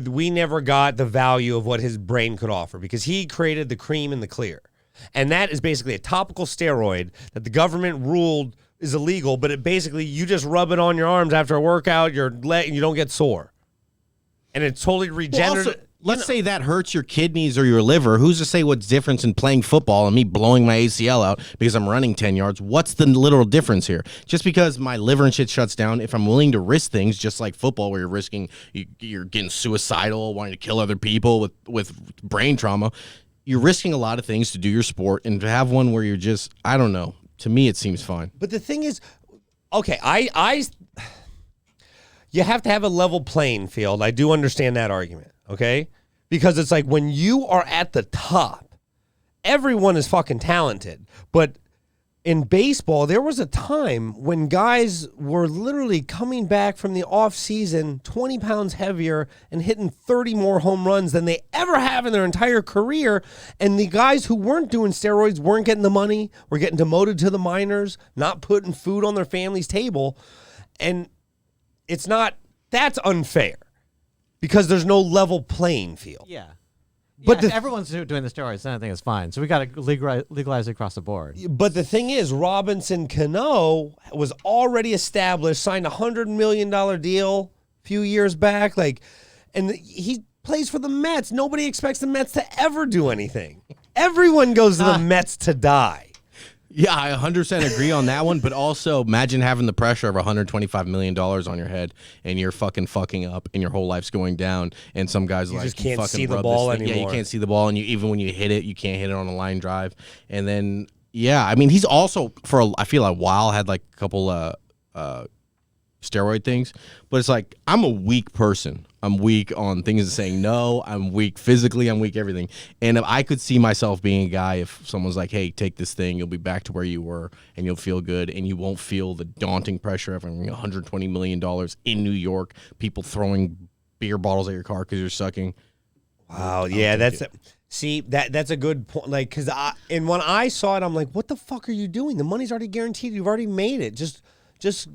We never got the value of what his brain could offer because he created the cream and the clear. And that is basically a topical steroid that the government ruled is illegal, but it basically, you just rub it on your arms after a workout, and you don't get sore. And it's totally regenerative. Let's say that hurts your kidneys or your liver. Who's to say what's difference in playing football and me blowing my ACL out because I'm running 10 yards? What's the literal difference here? Just because my liver and shit shuts down, if I'm willing to risk things, just like football where you're getting suicidal, wanting to kill other people with brain trauma, you're risking a lot of things to do your sport, and to have one where you're just, I don't know. To me, it seems fine. But the thing is, okay, you have to have a level playing field. I do understand that argument, okay? Because it's like when you are at the top, everyone is fucking talented. But in baseball, there was a time when guys were literally coming back from the off season 20 pounds heavier and hitting 30 more home runs than they ever have in their entire career. And the guys who weren't doing steroids weren't getting the money, were getting demoted to the minors, not putting food on their family's table. And that's unfair because there's no level playing field. Yeah. But But everyone's doing the steroids, then I think it's fine. So we got to legalize it across the board. But the thing is, Robinson Cano was already established, signed a $100 million deal a few years back. And he plays for the Mets. Nobody expects the Mets to ever do anything. Everyone goes to the Mets to die. Yeah, I 100% agree on that one, but also imagine having the pressure of $125 million on your head and you're fucking up and your whole life's going down and some guys You like, just can't fucking see the rub ball this thing. anymore. Yeah, you can't see the ball, and even when you hit it, you can't hit it on a line drive. And then, yeah, I mean, he's also, I feel a while, had like a couple steroid things, but it's like, I'm a weak person. I'm weak on things and saying no. I'm weak physically. I'm weak everything. And if I could see myself being a guy, if someone's like, hey, take this thing, you'll be back to where you were and you'll feel good and you won't feel the daunting pressure of having $120 million in New York, people throwing beer bottles at your car because you're sucking. Wow, yeah, that's a good point. Like, because when I saw it, I'm like, what the fuck are you doing? The money's already guaranteed. You've already made it. Just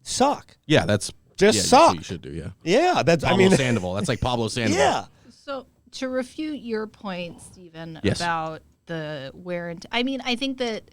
suck. Yeah, that's suck. What you should do. Yeah, yeah. Pablo Sandoval. That's like Pablo Sandoval. Yeah. So to refute your point, Stephen, Yes. about the wear and I mean, I think that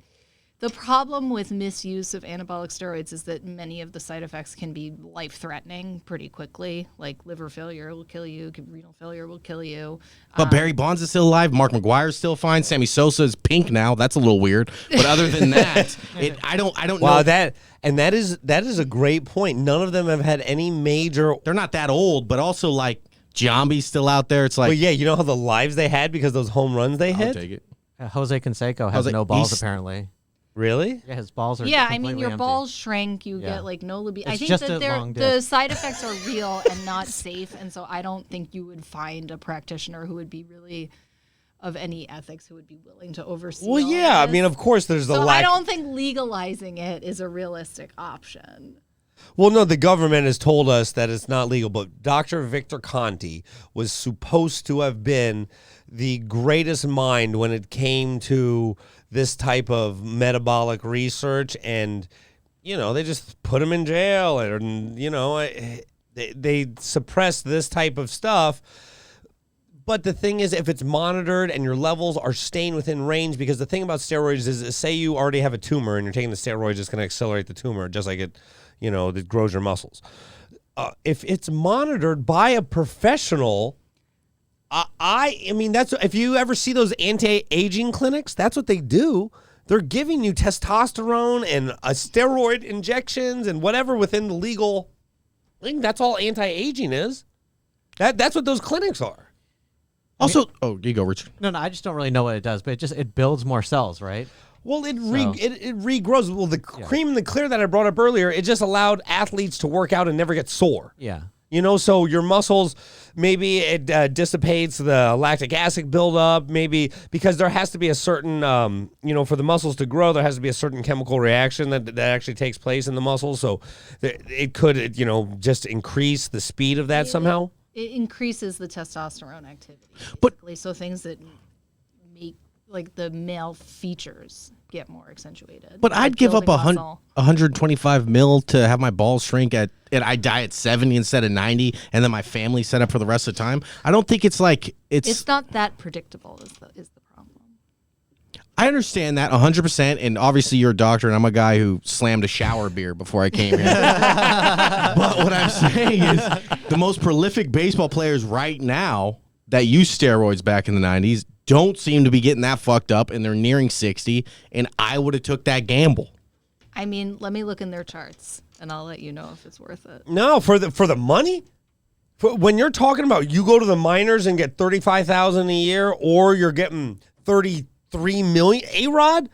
The problem with misuse of anabolic steroids is that many of the side effects can be life-threatening pretty quickly. Like liver failure will kill you, renal failure will kill you. But Barry Bonds is still alive. Mark McGuire's still fine. Sammy Sosa is pink now. That's a little weird. But other than that, I don't know. Wow, that is a great point. None of them have had any major. They're not that old, but also like Giambi's still out there. It's like, But yeah, you know how the lives they had because those home runs they I'll hit. take it. Jose Canseco has no balls apparently. Really? Yeah, his balls are. Yeah, I mean, your empty. balls shrink. You Yeah. get like no libido. I It's think just that a long the dick. side effects are real and not safe, and so I don't think you would find a practitioner who would be really of any ethics who would be willing to oversee. Well, all yeah. I this. mean, of course, there's the So lack. I don't think legalizing it is a realistic option. Well, no, the government has told us that it's not legal, but Dr. Victor Conti was supposed to have been the greatest mind when it came to this type of metabolic research, and, you know, they just put him in jail, and, you know, they suppress this type of stuff. But the thing is, if it's monitored and your levels are staying within range, because the thing about steroids is, say you already have a tumor and you're taking the steroids, it's going to accelerate the tumor, just like it, you know, it grows your muscles. If it's monitored by a professional, I mean, that's, if you ever see those anti-aging clinics, that's what they do. They're giving you testosterone and steroid injections and whatever within the legal. I think that's all anti-aging is. That's what those clinics are. Also, oh, you go, Richard. No, I just don't really know what it does, but it builds more cells, right? Well, it regrows. Well, the cream and the clear that I brought up earlier, it just allowed athletes to work out and never get sore. Yeah. You know, so your muscles, maybe it dissipates the lactic acid buildup, maybe because there has to be a certain, you know, for the muscles to grow, there has to be a certain chemical reaction that actually takes place in the muscles. So it could, you know, just increase the speed of that somehow. It increases the testosterone activity. But- basically. So things that make like the male features get more accentuated. But like I'd give up building muscle. 125 mil to have my balls shrink and I die at 70 instead of 90, and then my family set up for the rest of the time. I don't think it's like It's not that predictable. Is the problem? I understand that 100%, and obviously you're a doctor, and I'm a guy who slammed a shower beer before I came here. But what I'm saying is, the most prolific baseball players right now that use steroids back in the 90s don't seem to be getting that fucked up, and they're nearing 60, and I would have took that gamble. I mean, let me look in their charts, and I'll let you know if it's worth it. No, for the money. When you're talking about you go to the minors and get $35,000 a year, or you're getting $33 million. A-Rod,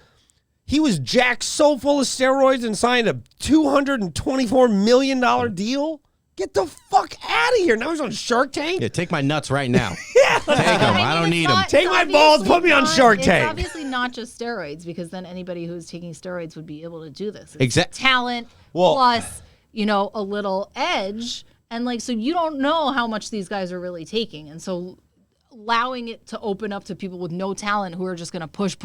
he was jacked so full of steroids and signed a $224 million deal. Get the fuck out of here. Now he's on Shark Tank. Yeah, take my nuts right now. Yeah. Take them. I don't need them. Take my balls, put me on Shark Tank. It's obviously not just steroids, because then anybody who's taking steroids would be able to do this. It's Exact- talent plus, you know, a little edge. And like, so you don't know how much these guys are really taking. And so allowing it to open up to people with no talent who are just going to push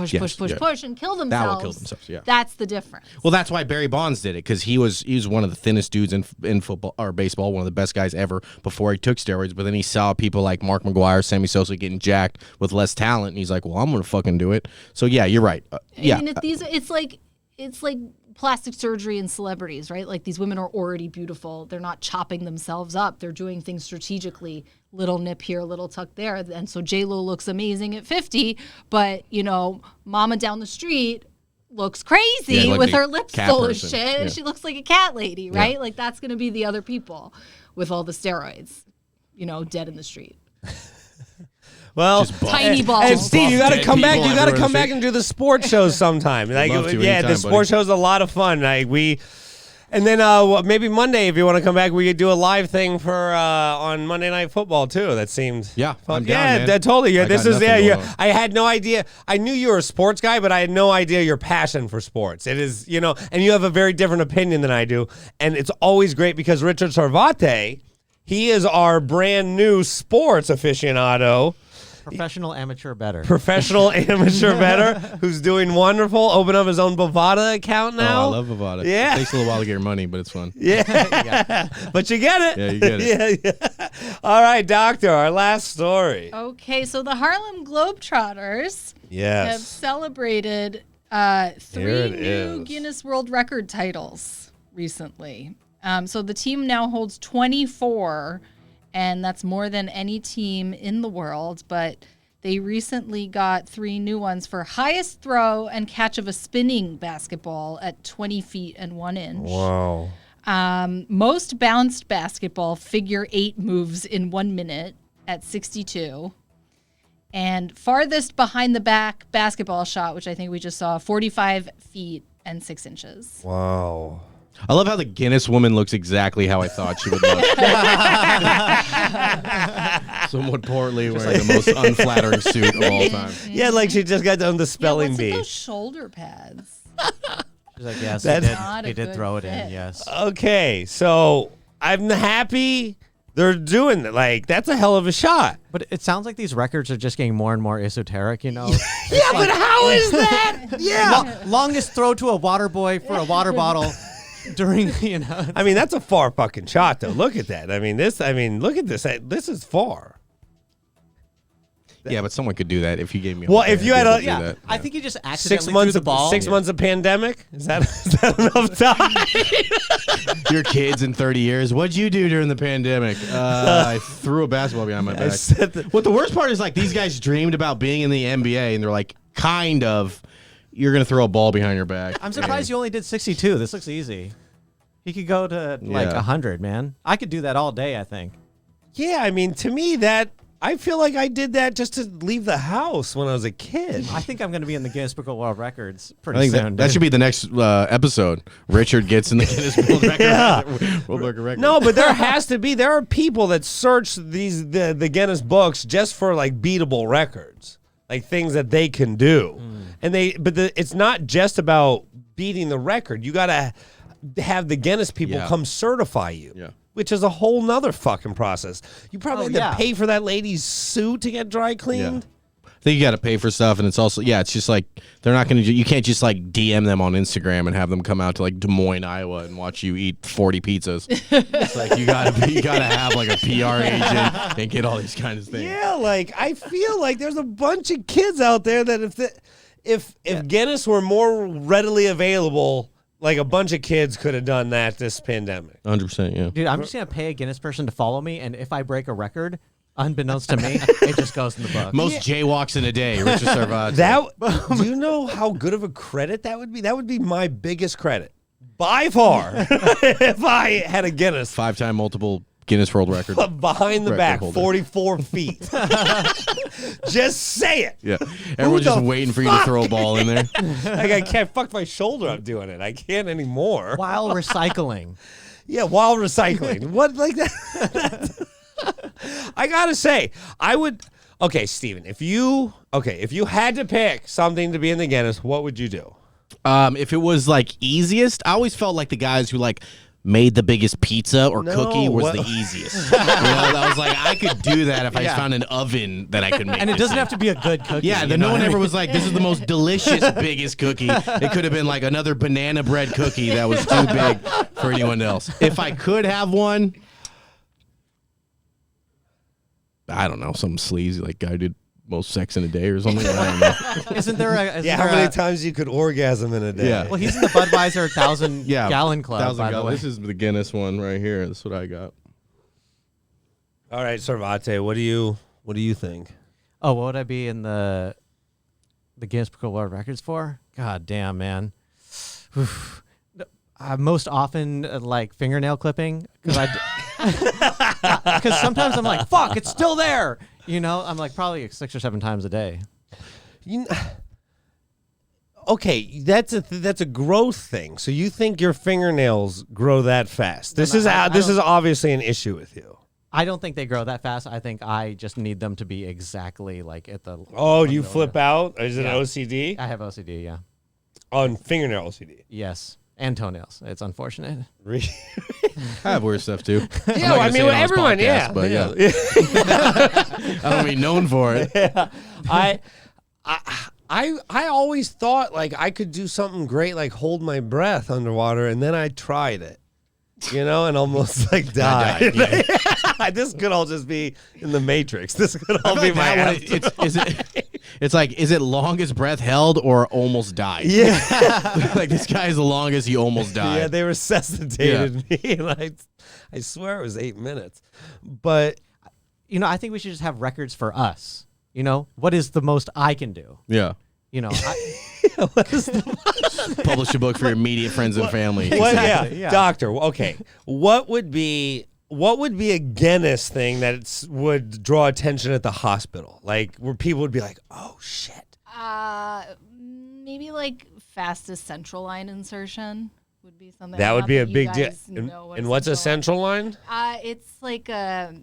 and kill themselves. That will kill themselves, yeah. That's the difference. Well, that's why Barry Bonds did it, because he was one of the thinnest dudes in football or baseball, one of the best guys ever before he took steroids. But then he saw people like Mark McGuire, Sammy Sosa getting jacked with less talent, and he's like, "Well, I'm gonna fucking do it." So yeah, you're right. I mean, it's like plastic surgery and celebrities, right? Like these women are already beautiful. They're not chopping themselves up. They're doing things strategically. Little nip here, little tuck there. And so J-Lo looks amazing at 50, but, you know, mama down the street looks crazy like with a her lips cat full person. of shit. Yeah. And she looks like a cat lady, right? Like that's going to be the other people with all the steroids, you know, dead in the street. Well, Tiny balls. And Steve, you got to Dead come back. people You got to everywhere come in the back and do the sports shows sometime. Like, love to yeah, anytime, the sports buddy. show's a lot of fun. Like and then maybe Monday, if you want to come back, we could do a live thing for on Monday Night Football too. That seemed Yeah, fun. I'm down, man. That totally. Yeah, I this got is nothing yeah. going on. I had no idea. I knew you were a sports guy, but I had no idea your passion for sports. It is, you know, and you have a very different opinion than I do, and it's always great because Richard Sarvate, he is our brand new sports aficionado. Professional, amateur, better. Professional amateur bettor who's doing wonderful. Open up his own Bovada account now. Oh, I love Bovada. Yeah. It takes a little while to get your money, but it's fun. Yeah. But you get it. Yeah, you get it. Yeah. All right, Doctor, our last story. Okay, so the Harlem Globetrotters have Yes. celebrated Three new Guinness World Record titles recently. So the team now holds 24, and that's more than any team in the world, but they recently got 3 new ones for highest throw and catch of a spinning basketball at 20 feet and 1 inch. Wow. Most bounced basketball figure 8 moves in 1 minute at 62. And farthest behind the back basketball shot, which I think we just saw, 45 feet and 6 inches. Wow. I love how the Guinness woman looks exactly how I thought she would look. Somewhat poorly, wearing the most unflattering suit of all time. Yeah, like she just got done the spelling what's bee. with those shoulder pads? She's like, yes, Not he a did good throw it fit. in, yes. Okay, so I'm happy they're doing that. Like, that's a hell of a shot. But it sounds like these records are just getting more and more esoteric, you know? Yeah, but how is that? Yeah. Longest throw to a water boy for a water bottle during, you know. I mean, that's a far fucking shot, though. Look at that. Look at this. This is far. Yeah, but someone could do that if you gave me. Well, if you had a I think you just 6 accidentally months threw the ball. 6 months of pandemic. Is that enough time? Your kids in 30 years. What'd you do during the pandemic? I threw a basketball behind my back. What the worst part is, like, these guys dreamed about being in the NBA, and they're like, kind of, you're gonna throw a ball behind your back. I'm surprised you only did 62. This looks easy. He could go to like 100, man. I could do that all day, I think. Yeah, I mean, to me, I feel like I did that just to leave the house when I was a kid. I think I'm going to be in the Guinness Book of World Records pretty soon. That should be the next episode. Richard gets in the Guinness World Record. No, but there has to be. There are people that search the Guinness books just for like beatable records, like things that they can do, and it's not just about beating the record. You got to have the Guinness people come certify you. Yeah. Which is a whole nother fucking process. You probably had to pay for that lady's suit to get dry cleaned. Yeah. I think you got to pay for stuff, and it's also it's just like they're not going to. You can't just like DM them on Instagram and have them come out to like Des Moines, Iowa, and watch you eat 40 pizzas. It's like you gotta have like a PR agent and get all these kinds of things. Yeah, like I feel like there's a bunch of kids out there that if Guinness were more readily available. Like a bunch of kids could have done that this pandemic. 100%, yeah. Dude, I'm just going to pay a Guinness person to follow me, and if I break a record, unbeknownst to me, it just goes in the book. Most jaywalks in a day, Richard Sarvate. Do you know how good of a credit that would be? That would be my biggest credit. By far. If I had a Guinness. 5-time multiple Guinness World Record. Behind the back, holder. 44 feet. Just say it. Yeah. Everyone's just waiting for you to throw a ball in there. Like I can't fuck my shoulder up doing it. I can't anymore. While recycling. Yeah, while recycling. What like that? I gotta say, I would. Okay, Steven, if you had to pick something to be in the Guinness, what would you do? If it was like easiest, I always felt like the guys who like made the biggest pizza or cookie was the easiest. I was like, I could do that if I just found an oven that I could make. And it doesn't have to be a good cookie. Yeah, no one ever was like, this is the most delicious, biggest cookie. It could have been like another banana bread cookie that was too big for anyone else. If I could have one, I don't know, some sleazy like guy did most sex in a day or something. I don't know. Isn't there a... how many times you could orgasm in a day? Yeah. Well, he's in the Budweiser 1,000-gallon club, by the way. This is the Guinness one right here. That's what I got. All right, Sarvate, what do you think? Oh, what would I be in the Guinness Book of World Records for? God damn, man. Most often, like fingernail clipping, because sometimes I'm like, fuck, it's still there. You know, I'm like probably 6 or 7 times a day. Okay, that's a growth thing. So you think your fingernails grow that fast? This is obviously an issue with you. I don't think they grow that fast. I think I just need them to be exactly like at the. Oh, do you flip out? Is it OCD? I have OCD, yeah. On fingernail OCD. Yes, and townnails. It's unfortunate. I have weird stuff too. Yeah, I mean, everyone, podcast, but yeah. I don't be known for it. Yeah. I always thought like I could do something great, like hold my breath underwater, and then I tried it, and almost like died. This could all just be in the Matrix. This could all be my. It's like, is it longest breath held or almost died? Yeah. Like this guy is the longest. He almost died. Yeah, they resuscitated me, and I swear it was 8 minutes. But I think we should just have records for us. What is the most I can do? Yeah. Publish a book for your immediate friends and family. What, Exactly, yeah. Doctor. Okay, what would be a Guinness thing that would draw attention at the hospital? Like where people would be like, "Oh shit." Maybe like fastest central line insertion would be something. That would Not be a you big deal. guys know what And what's a central line? It's like a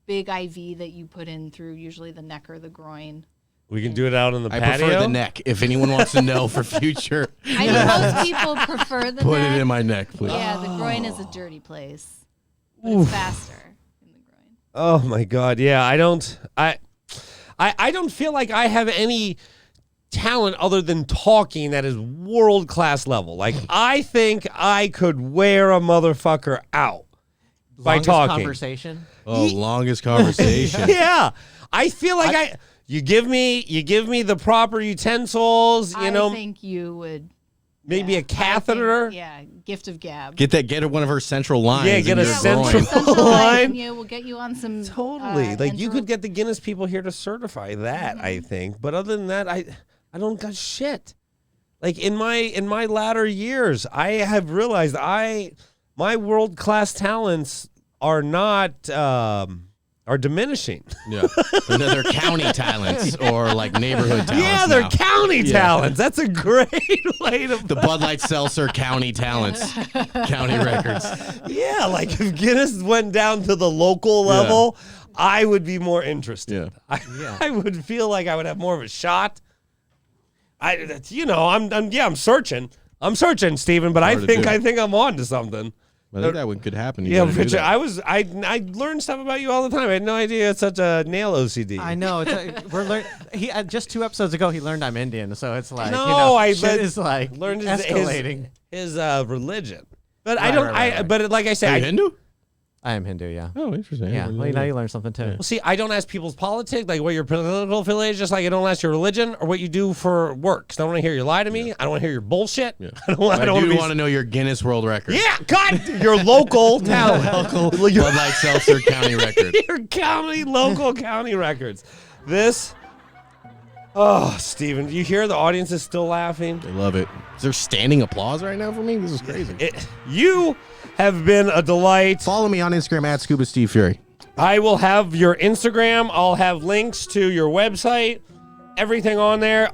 big IV that you put in through usually the neck or the groin. We can do it out on the I patio. prefer the neck. If anyone wants to know for future, I know most people prefer the put neck. it in my neck, please. Yeah, the groin is a dirty place. But it's faster in the groin. Oh my God. Yeah, I don't feel like I have any talent other than talking that is world class level. Like I think I could wear a motherfucker out by Longest talking. conversation. Oh, longest conversation. Yeah. I feel like you give me the proper utensils, I think you would. maybe a catheter. Gift of gab. Get one of her central lines. Yeah, get in a your central- groin. Central line. line. Yeah, we'll get you on some. Totally. Like you enteral- could get the Guinness people here to certify that, I think. But other than that, I don't got shit. Like in my latter years, I have realized my world class talents are not are diminishing. Yeah, they're county talents or like neighborhood talents. Yeah, they're now. county talents. That's a great way to. The Bud Light Seltzer county talents, county records. Yeah, like if Guinness went down to the local level, I would be more interested. Yeah. I would feel like I would have more of a shot. I'm searching. I'm searching, Stephen, but I Hard to do. think I'm on to something. I think that one could happen. You Yeah, gotta do Richard, that. I learned stuff about you all the time. I had no idea it's such a nail OCD. I know. He just 2 episodes ago he learned I'm Indian, so it's like shit is like learned escalating. his religion. But I Right, don't. right. But like I Are say, you Hindu? I am Hindu, yeah. Oh, interesting. Yeah. Well, you learn something too. Well, see, I don't ask people's politics, like what your political affiliation is, just like I don't ask your religion or what you do for work. Because I don't want to hear you lie to me. I don't want to hear your bullshit. Yeah. I don't do want to know your Guinness World Record. Yeah, God, your local talent. Bud Light Seltzer county record. Your local county records. Steven, do you hear the audience is still laughing? They love it. Is there standing applause right now for me? This is crazy. You have been a delight. Follow me on Instagram at Scuba Steve Furey. I will have your Instagram. I'll have links to your website, everything on there.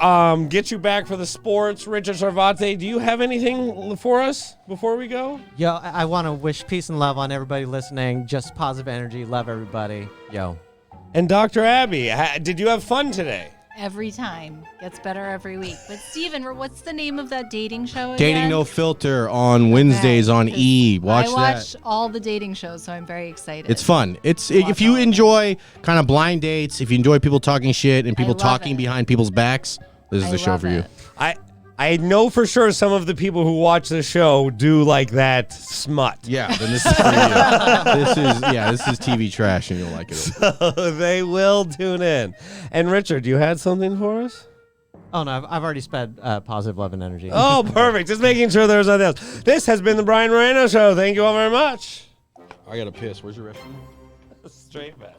Get you back for the sports. Richard Sarvate, do you have anything for us before we go? Yo, I want to wish peace and love on everybody listening. Just positive energy. Love everybody. Yo. And Dr. Abby, did you have fun today? Every time. Gets better every week. But Steven, what's the name of that dating show again? Dating No Filter on Wednesdays on E. Watch I watch all the dating shows, so I'm very excited. It's fun. If you enjoy kind of blind dates, if you enjoy people talking shit and people love talking it. behind people's backs, this is the show love for you. it. I know for sure some of the people who watch the show do like that smut. Yeah, then this is for you. This is TV trash, and you'll like it. They will tune in. And Richard, you had something for us? Oh, no, I've already spent positive love and energy. Oh, perfect. Just making sure there's nothing else. This has been the Brian Moreno Show. Thank you all very much. I got to piss. Where's your restroom? Straight back.